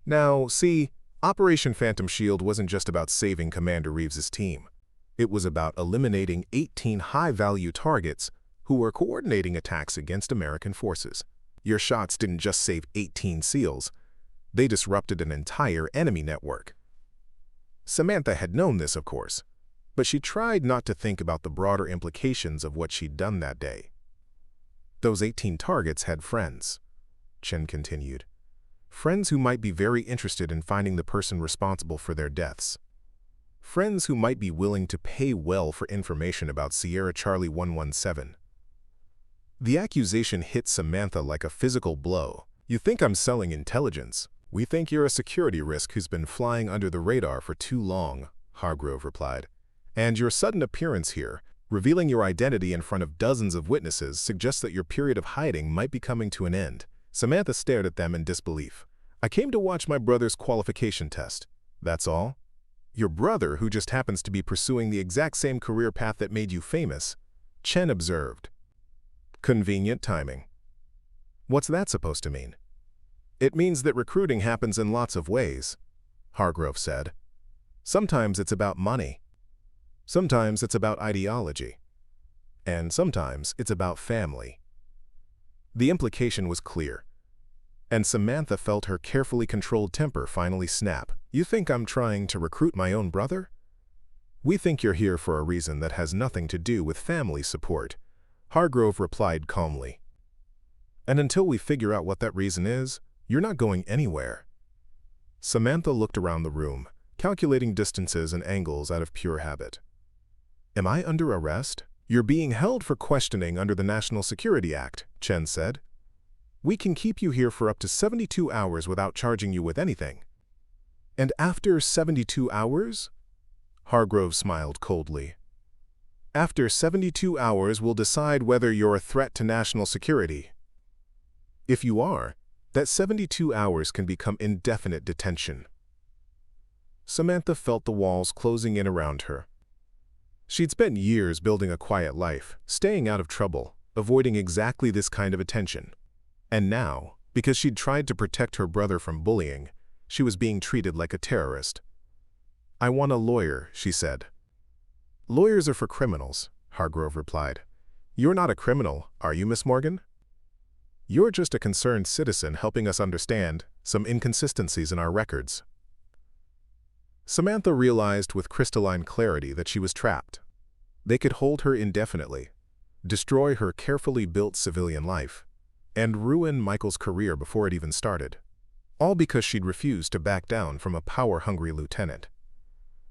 Now, see, Operation Phantom Shield wasn't just about saving Commander Reeves's team. It was about eliminating 18 high-value targets who were coordinating attacks against American forces. Your shots didn't just save 18 SEALs, they disrupted an entire enemy network. Samantha had known this, of course, but she tried not to think about the broader implications of what she'd done that day. Those 18 targets had friends, Chen continued. Friends who might be very interested in finding the person responsible for their deaths. Friends who might be willing to pay well for information about Sierra Charlie 117. The accusation hit Samantha like a physical blow. You think I'm selling intelligence? We think you're a security risk who's been flying under the radar for too long, Hargrove replied. And your sudden appearance here, revealing your identity in front of dozens of witnesses, suggests that your period of hiding might be coming to an end. Samantha stared at them in disbelief. I came to watch my brother's qualification test. That's all? Your brother, who just happens to be pursuing the exact same career path that made you famous, Chen observed. Convenient timing. What's that supposed to mean? It means that recruiting happens in lots of ways, Hargrove said. Sometimes it's about money. Sometimes it's about ideology. And sometimes it's about family. The implication was clear, and Samantha felt her carefully controlled temper finally snap. You think I'm trying to recruit my own brother? We think you're here for a reason that has nothing to do with family support, Hargrove replied calmly. And until we figure out what that reason is, you're not going anywhere. Samantha looked around the room, calculating distances and angles out of pure habit. Am I under arrest? You're being held for questioning under the National Security Act, Chen said. We can keep you here for up to 72 hours without charging you with anything. And after 72 hours? Hargrove smiled coldly. After 72 hours, we'll decide whether you're a threat to national security. If you are, that 72 hours can become indefinite detention. Samantha felt the walls closing in around her. She'd spent years building a quiet life, staying out of trouble, avoiding exactly this kind of attention. And now, because she'd tried to protect her brother from bullying, she was being treated like a terrorist. I want a lawyer, she said. Lawyers are for criminals, Hargrove replied. You're not a criminal, are you, Miss Morgan? You're just a concerned citizen helping us understand some inconsistencies in our records. Samantha realized with crystalline clarity that she was trapped. They could hold her indefinitely, destroy her carefully built civilian life, and ruin Michael's career before it even started. All because she'd refused to back down from a power-hungry lieutenant.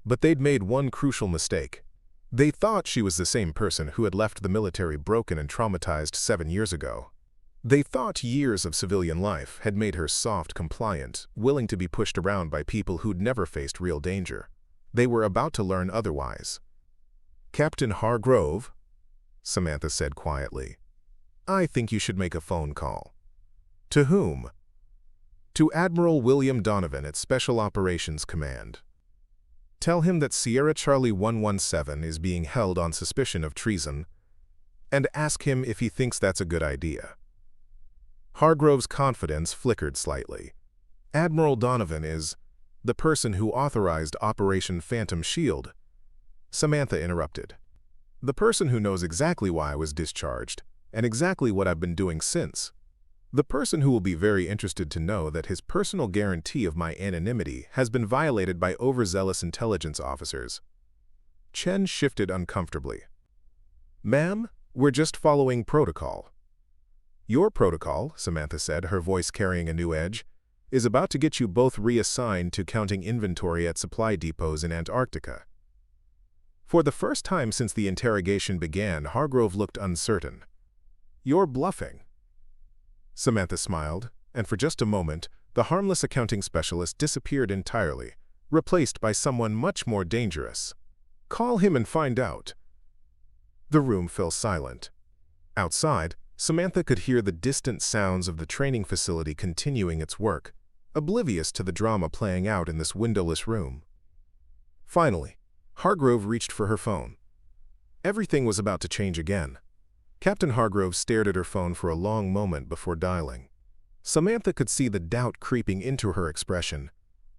But they'd made one crucial mistake. They thought she was the same person who had left the military broken and traumatized 7 years ago. They thought years of civilian life had made her soft, compliant, willing to be pushed around by people who'd never faced real danger. They were about to learn otherwise. Captain Hargrove, Samantha said quietly, I think you should make a phone call. To whom? To Admiral William Donovan at Special Operations Command. Tell him that Sierra Charlie 117 is being held on suspicion of treason, and ask him if he thinks that's a good idea. Hargrove's confidence flickered slightly. Admiral Donovan is the person who authorized Operation Phantom Shield. Samantha interrupted. The person who knows exactly why I was discharged, and exactly what I've been doing since. The person who will be very interested to know that his personal guarantee of my anonymity has been violated by overzealous intelligence officers. Chen shifted uncomfortably. Ma'am, we're just following protocol. Your protocol, Samantha said, her voice carrying a new edge, is about to get you both reassigned to counting inventory at supply depots in Antarctica. For the first time since the interrogation began, Hargrove looked uncertain. You're bluffing. Samantha smiled, and for just a moment, the harmless accounting specialist disappeared entirely, replaced by someone much more dangerous. Call him and find out. The room fell silent. Outside, Samantha could hear the distant sounds of the training facility continuing its work, oblivious to the drama playing out in this windowless room. Finally, Hargrove reached for her phone. Everything was about to change again. Captain Hargrove stared at her phone for a long moment before dialing. Samantha could see the doubt creeping into her expression,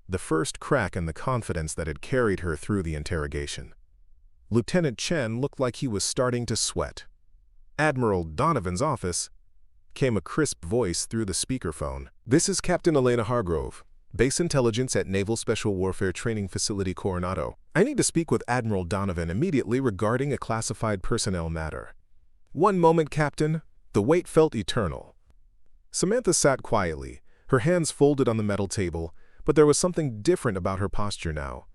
the first crack in the confidence that had carried her through the interrogation. Lieutenant Chen looked like he was starting to sweat. "Admiral Donovan's office," came a crisp voice through the speakerphone. "This is Captain Elena Hargrove, Base Intelligence at Naval Special Warfare Training Facility Coronado. I need to speak with Admiral Donovan immediately regarding a classified personnel matter." "One moment, Captain." The wait felt eternal. Samantha sat quietly, her hands folded on the metal table, but there was something different about her posture now.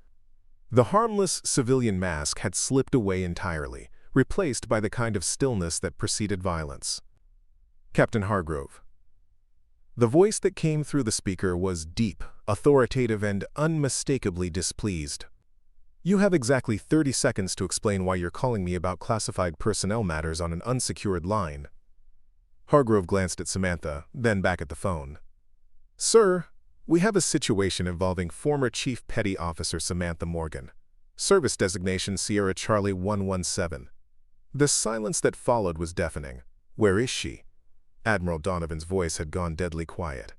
The harmless civilian mask had slipped away entirely, replaced by the kind of stillness that preceded violence. "Captain Hargrove." The voice that came through the speaker was deep, authoritative, and unmistakably displeased. "You have exactly 30 seconds to explain why you're calling me about classified personnel matters on an unsecured line." Hargrove glanced at Samantha, then back at the phone. "Sir, we have a situation involving former Chief Petty Officer Samantha Morgan. Service designation Sierra Charlie 117. The silence that followed was deafening. "Where is she?" Admiral Donovan's voice had gone deadly quiet.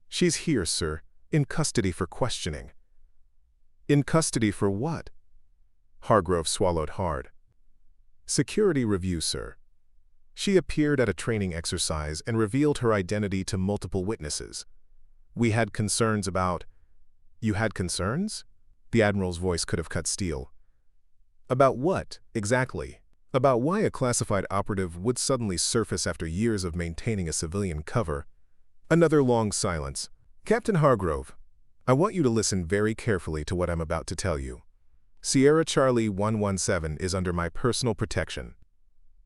"She's here, sir, in custody for questioning." "In custody for what?" Hargrove swallowed hard. "Security review, sir. She appeared at a training exercise and revealed her identity to multiple witnesses. We had concerns about—" "You had concerns?" The Admiral's voice could have cut steel. "About what, exactly? About why a classified operative would suddenly surface after years of maintaining a civilian cover?" Another long silence. "Captain Hargrove, I want you to listen very carefully to what I'm about to tell you. Sierra Charlie 117 is under my personal protection.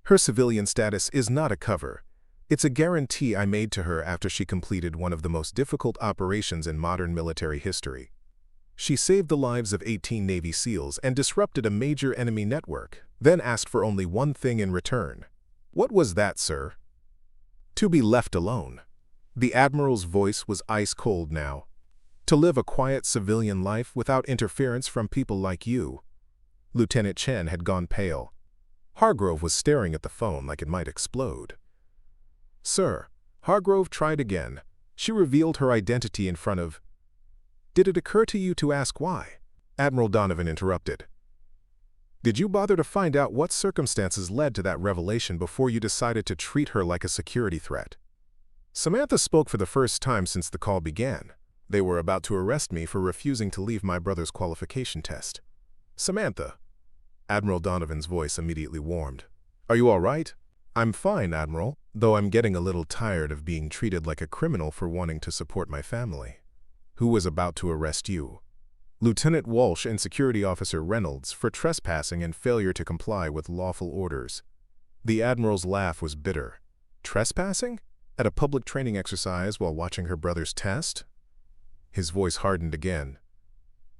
Her civilian status is not a cover. It's a guarantee I made to her after she completed one of the most difficult operations in modern military history. She saved the lives of 18 Navy SEALs and disrupted a major enemy network, then asked for only one thing in return." "What was that, sir?" "To be left alone." The Admiral's voice was ice cold now. "To live a quiet civilian life without interference from people like you." Lieutenant Chen had gone pale. Hargrove was staring at the phone like it might explode. "Sir," Hargrove tried again. "She revealed her identity in front of—" "Did it occur to you to ask why?" Admiral Donovan interrupted. "Did you bother to find out what circumstances led to that revelation before you decided to treat her like a security threat?" Samantha spoke for the first time since the call began. "They were about to arrest me for refusing to leave my brother's qualification test." "Samantha." Admiral Donovan's voice immediately warmed. "Are you all right?" "I'm fine, Admiral, though I'm getting a little tired of being treated like a criminal for wanting to support my family." "Who was about to arrest you?" "Lieutenant Walsh and Security Officer Reynolds for trespassing and failure to comply with lawful orders." The Admiral's laugh was bitter. "Trespassing? At a public training exercise while watching her brother's test?" His voice hardened again.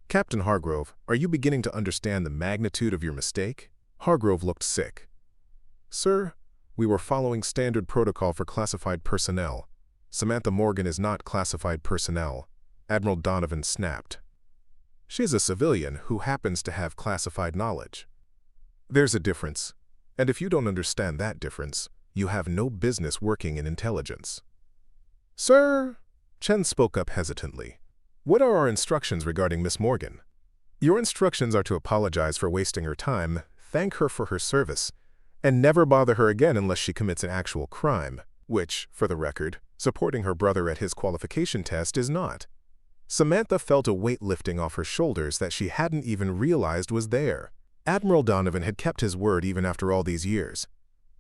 "Captain Hargrove, are you beginning to understand the magnitude of your mistake?" Hargrove looked sick. "Sir, we were following standard protocol for classified personnel. Samantha Morgan is not classified personnel." Admiral Donovan snapped. "She's a civilian who happens to have classified knowledge. There's a difference, and if you don't understand that difference, you have no business working in intelligence." "Sir," Chen spoke up hesitantly, "what are our instructions regarding Miss Morgan?" "Your instructions are to apologize for wasting her time, thank her for her service, and never bother her again unless she commits an actual crime, which, for the record, supporting her brother at his qualification test is not." Samantha felt a weight lifting off her shoulders that she hadn't even realized was there. Admiral Donovan had kept his word even after all these years.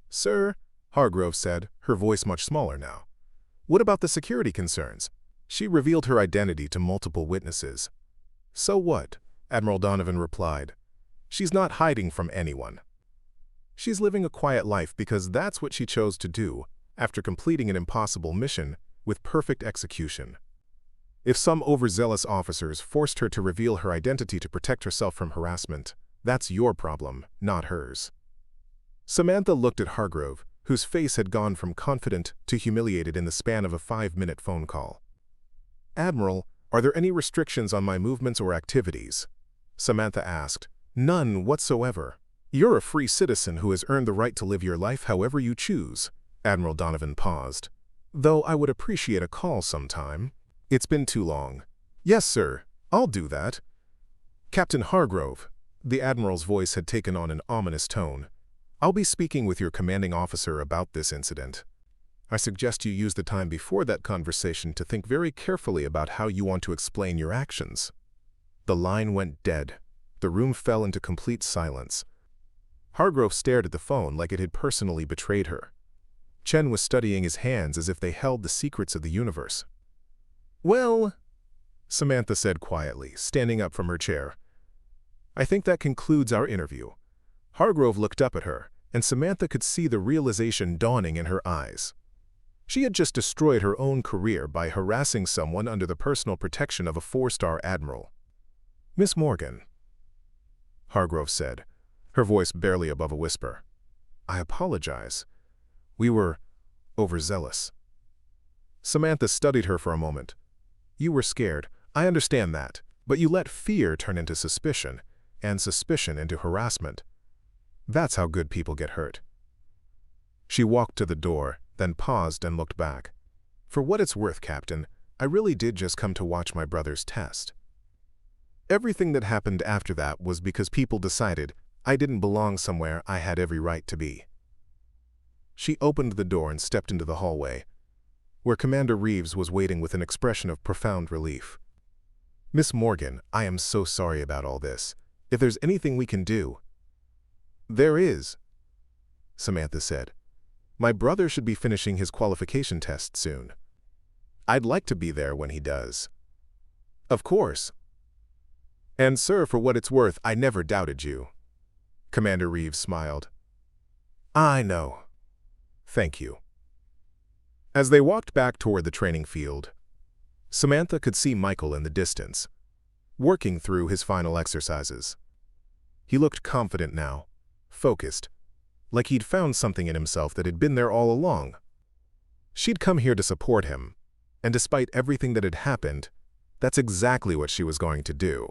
"Sir," Hargrove said, her voice much smaller now, "what about the security concerns? She revealed her identity to multiple witnesses." "So what?" Admiral Donovan replied. "She's not hiding from anyone. She's living a quiet life because that's what she chose to do after completing an impossible mission with perfect execution. If some overzealous officers forced her to reveal her identity to protect herself from harassment, that's your problem, not hers." Samantha looked at Hargrove, whose face had gone from confident to humiliated in the span of a 5-minute phone call. "Admiral, are there any restrictions on my movements or activities?" Samantha asked. "None whatsoever. You're a free citizen who has earned the right to live your life however you choose." Admiral Donovan paused. "Though I would appreciate a call sometime. It's been too long." "Yes, sir," I'll do that. Captain Hargrove, the Admiral's voice had taken on an ominous tone. I'll be speaking with your commanding officer about this incident. I suggest you use the time before that conversation to think very carefully about how you want to explain your actions. The line went dead. The room fell into complete silence. Hargrove stared at the phone like it had personally betrayed her. Chen was studying his hands as if they held the secrets of the universe. Well, Samantha said quietly, standing up from her chair. I think that concludes our interview. Hargrove looked up at her, and Samantha could see the realization dawning in her eyes. She had just destroyed her own career by harassing someone under the personal protection of a 4-star admiral. Miss Morgan, Hargrove said, her voice barely above a whisper. I apologize. We were overzealous. Samantha studied her for a moment. You were scared, I understand that, but you let fear turn into suspicion, and suspicion into harassment. That's how good people get hurt. She walked to the door, then paused and looked back. For what it's worth, Captain, I really did just come to watch my brother's test. Everything that happened after that was because people decided I didn't belong somewhere I had every right to be. She opened the door and stepped into the hallway, where Commander Reeves was waiting with an expression of profound relief. Miss Morgan, I am so sorry about all this. If there's anything we can do— There is, Samantha said. My brother should be finishing his qualification test soon. I'd like to be there when he does. Of course. And sir, for what it's worth, I never doubted you. Commander Reeves smiled. I know. Thank you. As they walked back toward the training field, Samantha could see Michael in the distance, working through his final exercises. He looked confident now, focused, like he'd found something in himself that had been there all along. She'd come here to support him, and despite everything that had happened, that's exactly what she was going to do.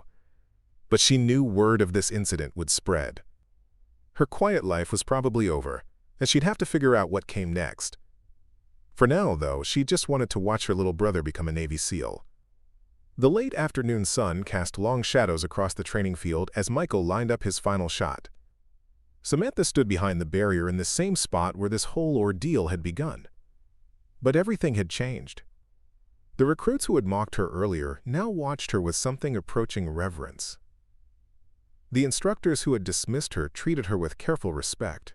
But she knew word of this incident would spread. Her quiet life was probably over, and she'd have to figure out what came next. For now, though, she just wanted to watch her little brother become a Navy SEAL. The late afternoon sun cast long shadows across the training field as Michael lined up his final shot. Samantha stood behind the barrier in the same spot where this whole ordeal had begun. But everything had changed. The recruits who had mocked her earlier now watched her with something approaching reverence. The instructors who had dismissed her treated her with careful respect.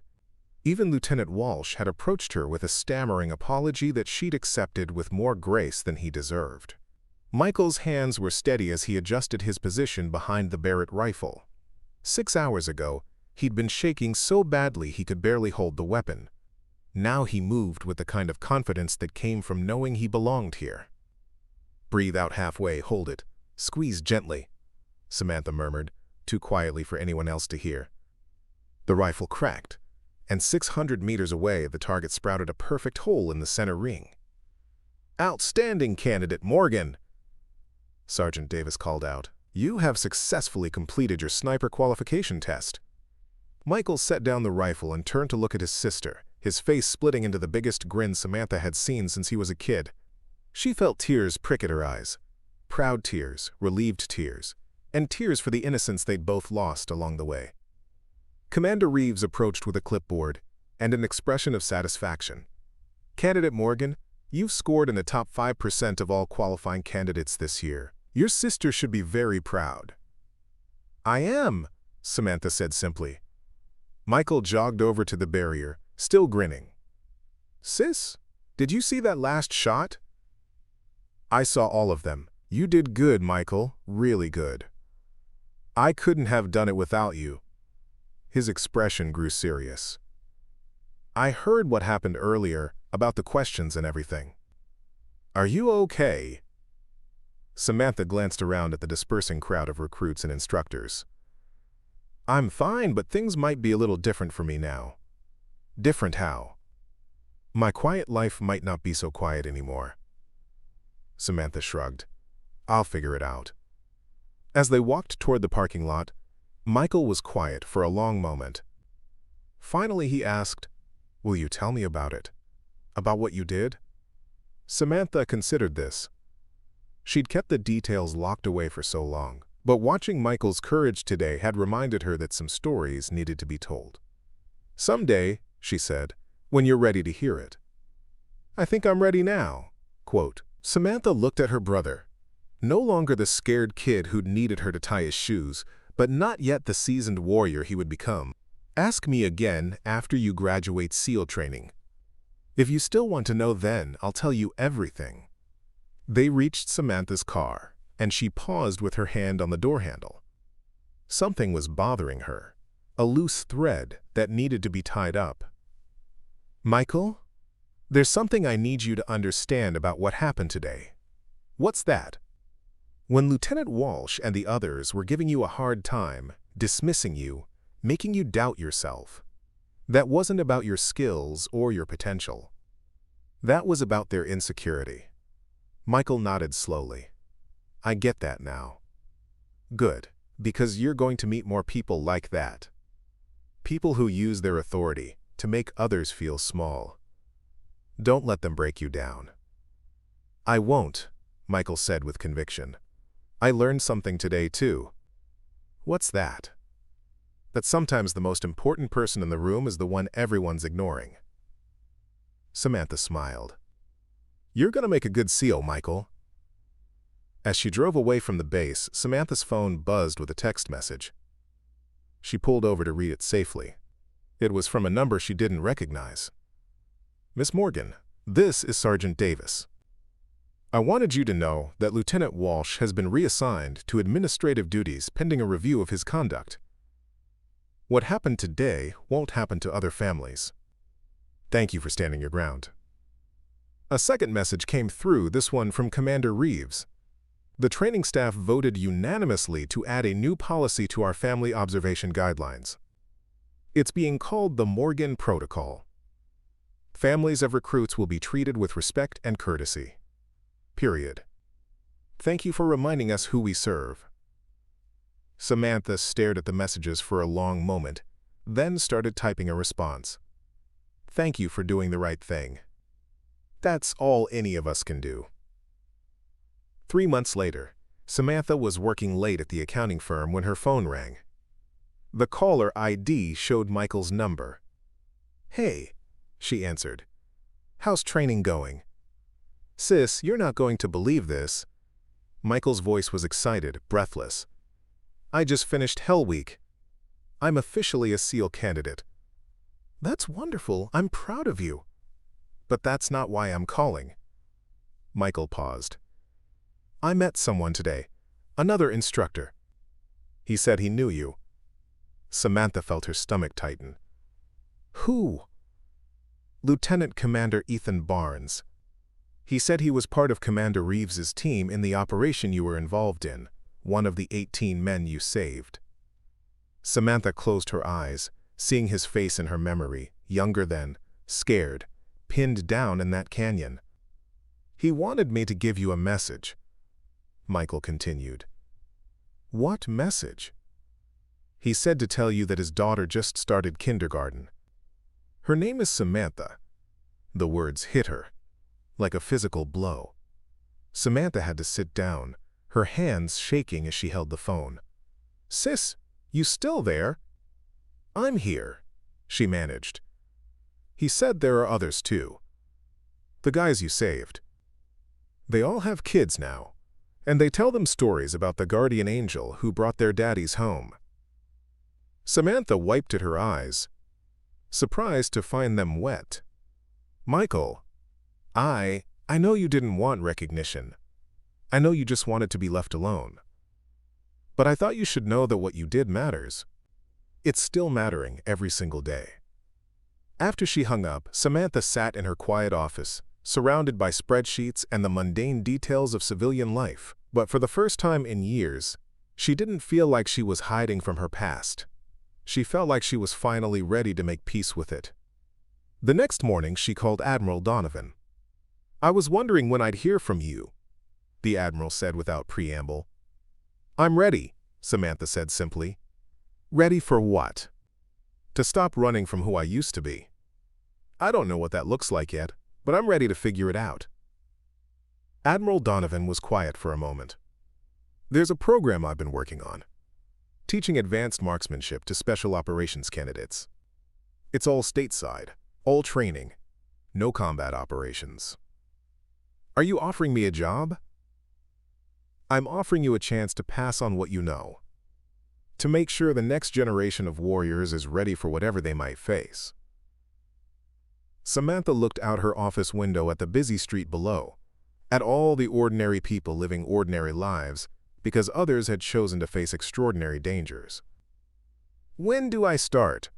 Even Lieutenant Walsh had approached her with a stammering apology that she'd accepted with more grace than he deserved. Michael's hands were steady as he adjusted his position behind the Barrett rifle. 6 hours ago, he'd been shaking so badly he could barely hold the weapon. Now he moved with the kind of confidence that came from knowing he belonged here. Breathe out halfway, hold it. Squeeze gently, Samantha murmured, too quietly for anyone else to hear. The rifle cracked, and 600 meters away the target sprouted a perfect hole in the center ring. Outstanding, Candidate Morgan, Sergeant Davis called out. You have successfully completed your sniper qualification test. Michael set down the rifle and turned to look at his sister, his face splitting into the biggest grin Samantha had seen since he was a kid. She felt tears prick at her eyes. Proud tears, relieved tears, and tears for the innocence they'd both lost along the way. Commander Reeves approached with a clipboard and an expression of satisfaction. Candidate Morgan, you've scored in the top 5% of all qualifying candidates this year. Your sister should be very proud. I am, Samantha said simply. Michael jogged over to the barrier, still grinning. Sis, did you see that last shot? I saw all of them. You did good, Michael, really good. I couldn't have done it without you. His expression grew serious. I heard what happened earlier about the questions and everything. Are you okay? Samantha glanced around at the dispersing crowd of recruits and instructors. I'm fine, but things might be a little different for me now. Different how? My quiet life might not be so quiet anymore. Samantha shrugged. I'll figure it out. As they walked toward the parking lot, Michael was quiet for a long moment. Finally he asked, Will you tell me about it? About what you did? Samantha considered this. She'd kept the details locked away for so long, but watching Michael's courage today had reminded her that some stories needed to be told. "Someday," she said, "when you're ready to hear it." "I think I'm ready now." Quote. Samantha looked at her brother, no longer the scared kid who'd needed her to tie his shoes, but not yet the seasoned warrior he would become. "Ask me again after you graduate SEAL training. If you still want to know then, I'll tell you everything." They reached Samantha's car, and she paused with her hand on the door handle. Something was bothering her, a loose thread that needed to be tied up. "Michael, there's something I need you to understand about what happened today." "What's that?" "When Lieutenant Walsh and the others were giving you a hard time, dismissing you, making you doubt yourself, that wasn't about your skills or your potential. That was about their insecurity." Michael nodded slowly. "I get that now." "Good, because you're going to meet more people like that. People who use their authority to make others feel small. Don't let them break you down." "I won't," Michael said with conviction. "I learned something today, too." "What's that?" "That sometimes the most important person in the room is the one everyone's ignoring." Samantha smiled. "You're going to make a good SEAL, Michael." As she drove away from the base, Samantha's phone buzzed with a text message. She pulled over to read it safely. It was from a number she didn't recognize. "Miss Morgan, this is Sergeant Davis. I wanted you to know that Lieutenant Walsh has been reassigned to administrative duties pending a review of his conduct. What happened today won't happen to other families. Thank you for standing your ground." A second message came through, this one from Commander Reeves. "The training staff voted unanimously to add a new policy to our family observation guidelines. It's being called the Morgan Protocol. Families of recruits will be treated with respect and courtesy. Period. Thank you for reminding us who we serve." Samantha stared at the messages for a long moment, then started typing a response. "Thank you for doing the right thing. That's all any of us can do." 3 months later, Samantha was working late at the accounting firm when her phone rang. The caller ID showed Michael's number. "Hey," she answered. "How's training going?" "Sis, you're not going to believe this." Michael's voice was excited, breathless. "I just finished Hell Week. I'm officially a SEAL candidate." "That's wonderful. I'm proud of you." "But that's not why I'm calling." Michael paused. "I met someone today, another instructor. He said he knew you." Samantha felt her stomach tighten. "Who?" "Lieutenant Commander Ethan Barnes. He said he was part of Commander Reeves's team in the operation you were involved in, one of the 18 men you saved." Samantha closed her eyes, seeing his face in her memory, younger then, scared, pinned down in that canyon. "He wanted me to give you a message," Michael continued. "What message?" "He said to tell you that his daughter just started kindergarten. Her name is Samantha." The words hit her, like a physical blow. Samantha had to sit down, her hands shaking as she held the phone. "Sis, you still there?" "I'm here," she managed. "He said there are others too. The guys you saved. They all have kids now, and they tell them stories about the guardian angel who brought their daddies home." Samantha wiped at her eyes, surprised to find them wet. "Michael, I know you didn't want recognition. I know you just wanted to be left alone. But I thought you should know that what you did matters. It's still mattering every single day." After she hung up, Samantha sat in her quiet office, surrounded by spreadsheets and the mundane details of civilian life. But for the first time in years, she didn't feel like she was hiding from her past. She felt like she was finally ready to make peace with it. The next morning, she called Admiral Donovan. "I was wondering when I'd hear from you," the Admiral said without preamble. "I'm ready," Samantha said simply. "Ready for what?" "To stop running from who I used to be. I don't know what that looks like yet, but I'm ready to figure it out." Admiral Donovan was quiet for a moment. "There's a program I've been working on, teaching advanced marksmanship to special operations candidates. It's all stateside, all training, no combat operations. Are you offering me a job?" "I'm offering you a chance to pass on what you know, to make sure the next generation of warriors is ready for whatever they might face." Samantha looked out her office window at the busy street below, at all the ordinary people living ordinary lives because others had chosen to face extraordinary dangers. "When do I start?"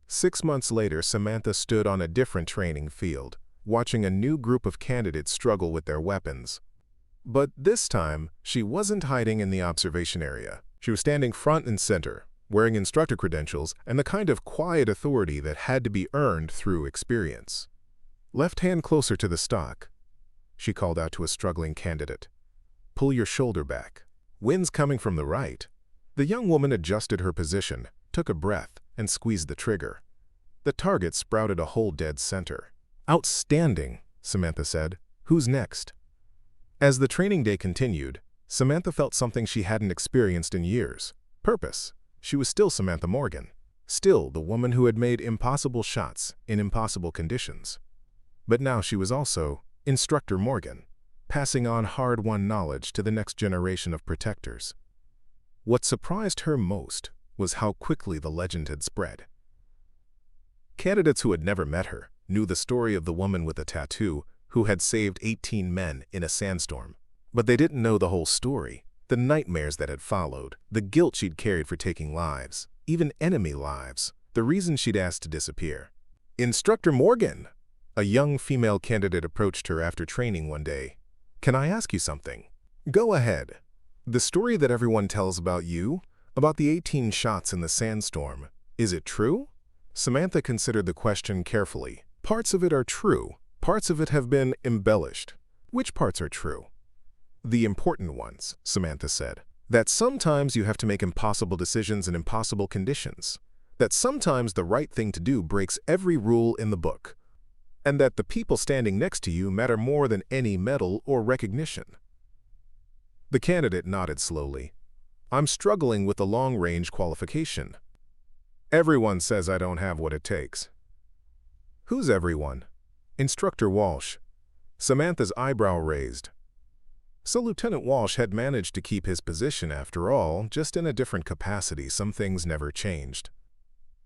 6 months later, Samantha stood on a different training field, watching a new group of candidates struggle with their weapons. But this time, she wasn't hiding in the observation area. She was standing front and center, wearing instructor credentials and the kind of quiet authority that had to be earned through experience. "Left hand closer to the stock," she called out to a struggling candidate. "Pull your shoulder back. Wind's coming from the right." The young woman adjusted her position, took a breath, and squeezed the trigger. The target sprouted a hole dead center. "Outstanding," Samantha said. "Who's next?" As the training day continued, Samantha felt something she hadn't experienced in years: purpose. She was still Samantha Morgan, still the woman who had made impossible shots in impossible conditions. But now she was also Instructor Morgan, passing on hard-won knowledge to the next generation of protectors. What surprised her most was how quickly the legend had spread. Candidates who had never met her knew the story of the woman with a tattoo who had saved 18 men in a sandstorm. But they didn't know the whole story, the nightmares that had followed, the guilt she'd carried for taking lives, even enemy lives, the reason she'd asked to disappear. "Instructor Morgan!" A young female candidate approached her after training one day. "Can I ask you something?" "Go ahead." "The story that everyone tells about you, about the 18 shots in the sandstorm, is it true?" Samantha considered the question carefully. "Parts of it are true. Parts of it have been embellished." "Which parts are true?" "The important ones," Samantha said. "That sometimes you have to make impossible decisions in impossible conditions. That sometimes the right thing to do breaks every rule in the book. And that the people standing next to you matter more than any medal or recognition." The candidate nodded slowly. "I'm struggling with the long-range qualification. Everyone says I don't have what it takes." "Who's everyone?" "Instructor Walsh." Samantha's eyebrow raised. So Lieutenant Walsh had managed to keep his position after all, just in a different capacity. Some things never changed.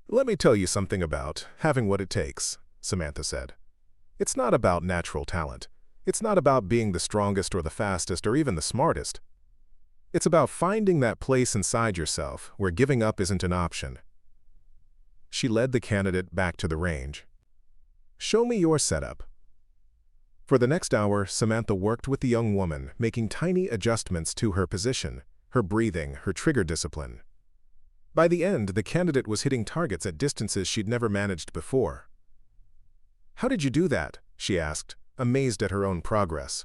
"Let me tell you something about having what it takes," Samantha said. "It's not about natural talent. It's not about being the strongest or the fastest or even the smartest. It's about finding that place inside yourself where giving up isn't an option." She led the candidate back to the range. "Show me your setup." For the next hour, Samantha worked with the young woman, making tiny adjustments to her position, her breathing, her trigger discipline. By the end, the candidate was hitting targets at distances she'd never managed before. "How did you do that?" she asked, amazed at her own progress.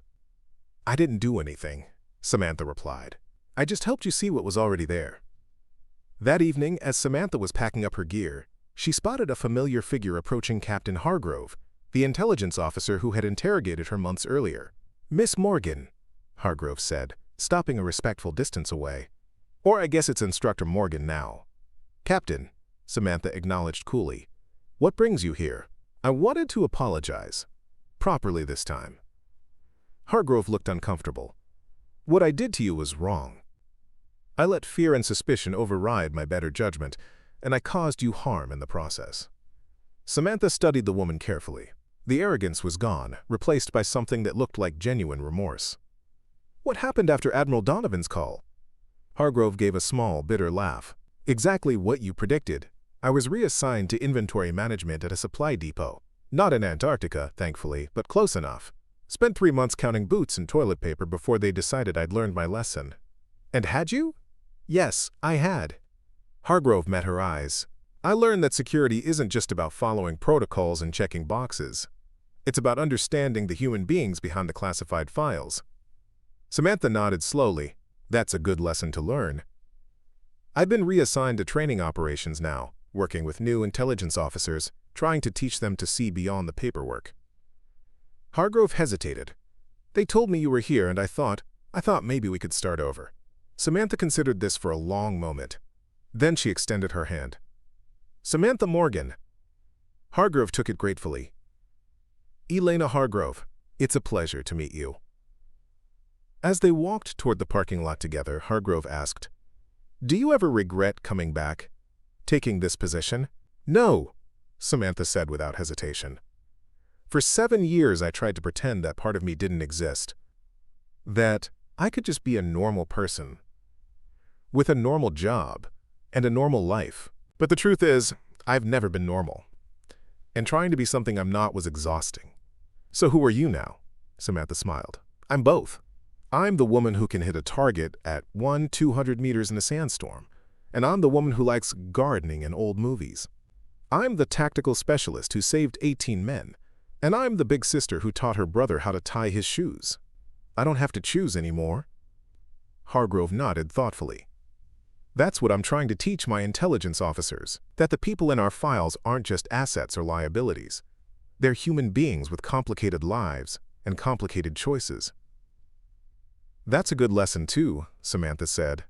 "I didn't do anything," Samantha replied. "I just helped you see what was already there." That evening, as Samantha was packing up her gear, she spotted a familiar figure approaching Captain Hargrove, the intelligence officer who had interrogated her months earlier. "Miss Morgan," Hargrove said, stopping a respectful distance away. "Or I guess it's Instructor Morgan now." "Captain," Samantha acknowledged coolly. "What brings you here?" "I wanted to apologize. Properly this time." Hargrove looked uncomfortable. "What I did to you was wrong. I let fear and suspicion override my better judgment, and I caused you harm in the process." Samantha studied the woman carefully. The arrogance was gone, replaced by something that looked like genuine remorse. "What happened after Admiral Donovan's call?" Hargrove gave a small, bitter laugh. "Exactly what you predicted. I was reassigned to inventory management at a supply depot. Not in Antarctica, thankfully, but close enough. Spent 3 months counting boots and toilet paper before they decided I'd learned my lesson." "And had you?" "Yes, I had." Hargrove met her eyes. "I learned that security isn't just about following protocols and checking boxes. It's about understanding the human beings behind the classified files." Samantha nodded slowly. "That's a good lesson to learn." "I've been reassigned to training operations now, working with new intelligence officers, trying to teach them to see beyond the paperwork." Hargrove hesitated. They told me you were here and I thought maybe we could start over. Samantha considered this for a long moment. Then she extended her hand. Samantha Morgan. Hargrove took it gratefully. Elena Hargrove, it's a pleasure to meet you. As they walked toward the parking lot together, Hargrove asked, Do you ever regret coming back, taking this position? No, Samantha said without hesitation. For 7 years I tried to pretend that part of me didn't exist, that I could just be a normal person, with a normal job and a normal life. But the truth is, I've never been normal, and trying to be something I'm not was exhausting. So who are you now? Samantha smiled. I'm both. I'm the woman who can hit a target at 200 meters in a sandstorm, and I'm the woman who likes gardening and old movies. I'm the tactical specialist who saved 18 men, and I'm the big sister who taught her brother how to tie his shoes. I don't have to choose anymore. Hargrove nodded thoughtfully. That's what I'm trying to teach my intelligence officers, that the people in our files aren't just assets or liabilities. They're human beings with complicated lives and complicated choices. That's a good lesson too, Samantha said.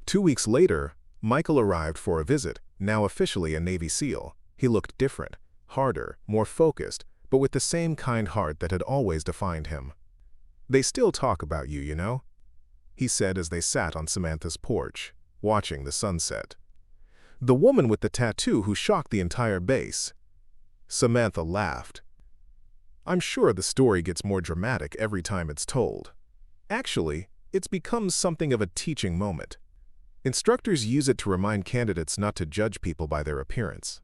2 weeks later, Michael arrived for a visit, now officially a Navy SEAL. He looked different, harder, more focused, but with the same kind heart that had always defined him. They still talk about you, you know, he said as they sat on Samantha's porch, watching the sunset. The woman with the tattoo who shocked the entire base. Samantha laughed. I'm sure the story gets more dramatic every time it's told. Actually, it's become something of a teaching moment. Instructors use it to remind candidates not to judge people by their appearance.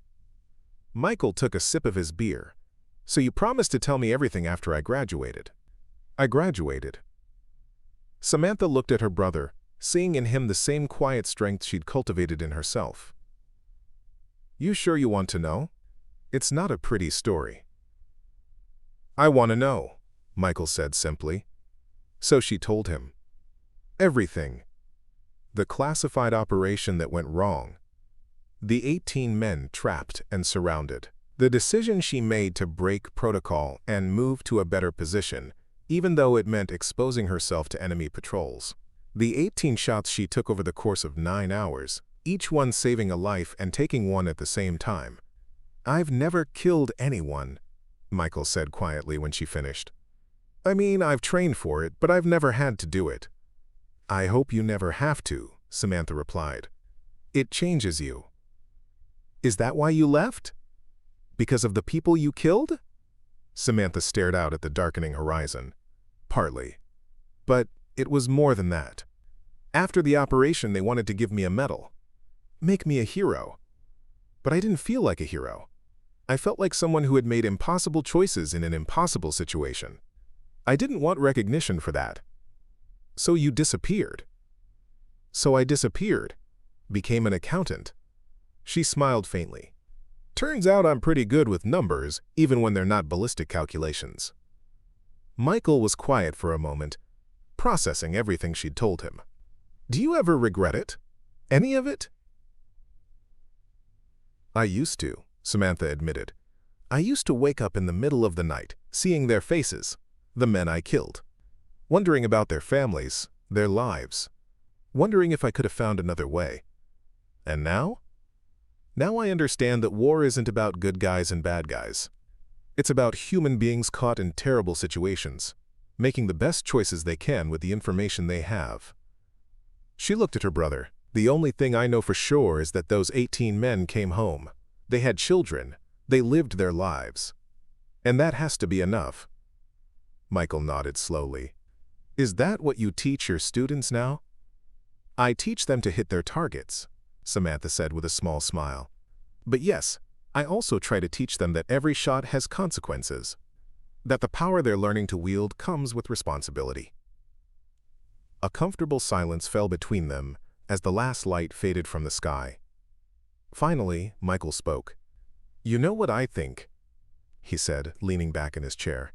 Michael took a sip of his beer. So you promised to tell me everything after I graduated. I graduated. Samantha looked at her brother, seeing in him the same quiet strength she'd cultivated in herself. You sure you want to know? It's not a pretty story. I want to know, Michael said simply. So she told him. Everything. The classified operation that went wrong. The 18 men trapped and surrounded. The decision she made to break protocol and move to a better position, even though it meant exposing herself to enemy patrols. The 18 shots she took over the course of 9 hours, each one saving a life and taking one at the same time. I've never killed anyone, Michael said quietly when she finished. I mean, I've trained for it, but I've never had to do it. I hope you never have to, Samantha replied. It changes you. Is that why you left? Because of the people you killed? Samantha stared out at the darkening horizon. Partly. But it was more than that. After the operation, they wanted to give me a medal. Make me a hero. But I didn't feel like a hero. I felt like someone who had made impossible choices in an impossible situation. I didn't want recognition for that. So you disappeared. So I disappeared. Became an accountant. She smiled faintly. Turns out I'm pretty good with numbers, even when they're not ballistic calculations. Michael was quiet for a moment, processing everything she'd told him. Do you ever regret it? Any of it? I used to, Samantha admitted. I used to wake up in the middle of the night, seeing their faces, the men I killed, wondering about their families, their lives, wondering if I could have found another way. And now? Now I understand that war isn't about good guys and bad guys. It's about human beings caught in terrible situations, making the best choices they can with the information they have. She looked at her brother. The only thing I know for sure is that those 18 men came home. They had children. They lived their lives. And that has to be enough. Michael nodded slowly. Is that what you teach your students now? I teach them to hit their targets, Samantha said with a small smile. But yes, I also try to teach them that every shot has consequences, that the power they're learning to wield comes with responsibility. A comfortable silence fell between them as the last light faded from the sky. Finally, Michael spoke. You know what I think? He said, leaning back in his chair.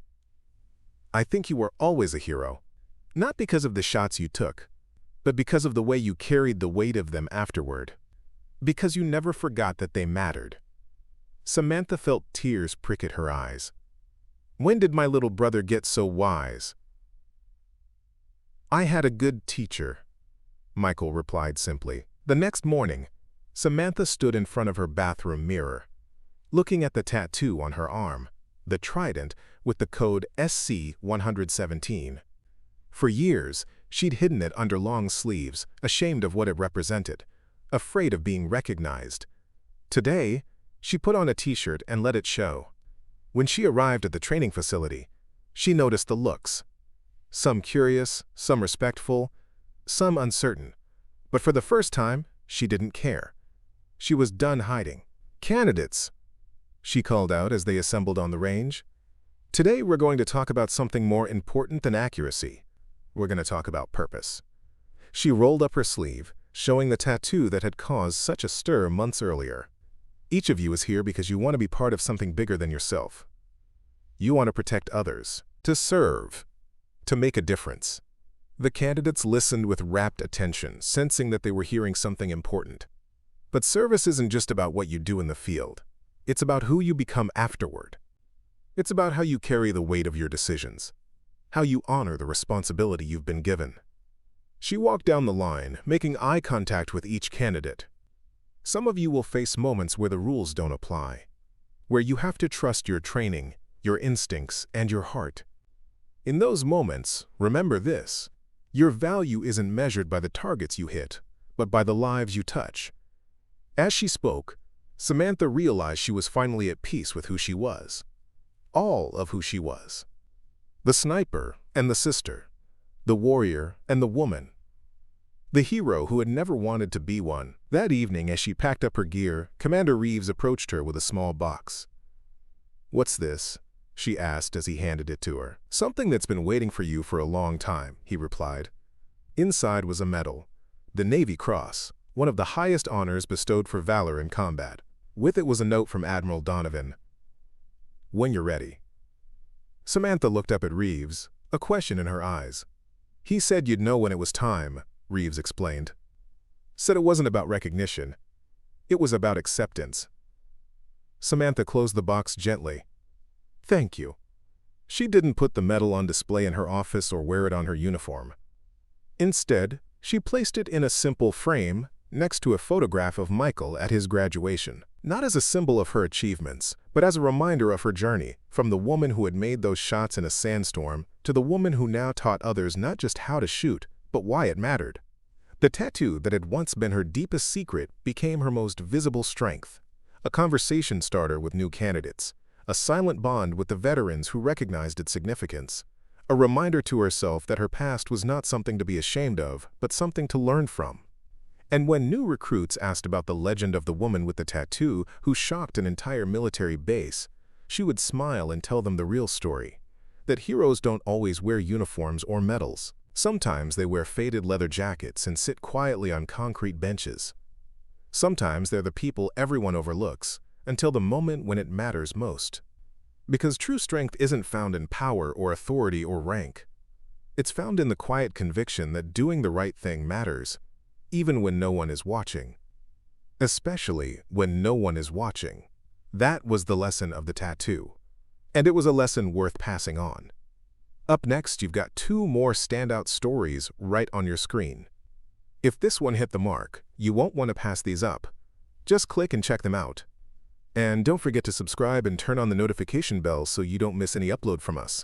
I think you were always a hero, not because of the shots you took, but because of the way you carried the weight of them afterward. Because you never forgot that they mattered. Samantha felt tears prick at her eyes. When did my little brother get so wise? I had a good teacher, Michael replied simply. The next morning, Samantha stood in front of her bathroom mirror, looking at the tattoo on her arm, the trident with the code SC-117. For years, she'd hidden it under long sleeves, ashamed of what it represented, afraid of being recognized. Today, she put on a t-shirt and let it show. When she arrived at the training facility, she noticed the looks. Some curious, some respectful, some uncertain. But for the first time, she didn't care. She was done hiding. "Candidates," she called out as they assembled on the range. "Today we're going to talk about something more important than accuracy. We're going to talk about purpose." She rolled up her sleeve, showing the tattoo that had caused such a stir months earlier. Each of you is here because you want to be part of something bigger than yourself. You want to protect others, to serve, to make a difference. The candidates listened with rapt attention, sensing that they were hearing something important. But service isn't just about what you do in the field. It's about who you become afterward. It's about how you carry the weight of your decisions, how you honor the responsibility you've been given. She walked down the line, making eye contact with each candidate. Some of you will face moments where the rules don't apply, where you have to trust your training, your instincts, and your heart. In those moments, remember this: your value isn't measured by the targets you hit, but by the lives you touch. As she spoke, Samantha realized she was finally at peace with who she was. All of who she was. The sniper and the sister. The warrior and the woman. The hero who had never wanted to be one. That evening, as she packed up her gear, Commander Reeves approached her with a small box. "What's this?" she asked as he handed it to her. "Something that's been waiting for you for a long time," he replied. Inside was a medal, the Navy Cross, one of the highest honors bestowed for valor in combat. With it was a note from Admiral Donovan. "When you're ready." Samantha looked up at Reeves, a question in her eyes. "He said you'd know when it was time," Reeves explained. "Said it wasn't about recognition. It was about acceptance." Samantha closed the box gently. "Thank you." She didn't put the medal on display in her office or wear it on her uniform. Instead, she placed it in a simple frame next to a photograph of Michael at his graduation. Not as a symbol of her achievements, but as a reminder of her journey, from the woman who had made those shots in a sandstorm to the woman who now taught others not just how to shoot, but why it mattered. The tattoo that had once been her deepest secret became her most visible strength. A conversation starter with new candidates, a silent bond with the veterans who recognized its significance, a reminder to herself that her past was not something to be ashamed of, but something to learn from. And when new recruits asked about the legend of the woman with the tattoo who shocked an entire military base, she would smile and tell them the real story, that heroes don't always wear uniforms or medals. Sometimes they wear faded leather jackets and sit quietly on concrete benches. Sometimes they're the people everyone overlooks, until the moment when it matters most. Because true strength isn't found in power or authority or rank. It's found in the quiet conviction that doing the right thing matters, even when no one is watching. Especially when no one is watching. That was the lesson of the tattoo. And it was a lesson worth passing on. Up next, you've got two more standout stories right on your screen. If this one hit the mark, you won't want to pass these up. Just click and check them out. And don't forget to subscribe and turn on the notification bell so you don't miss any upload from us.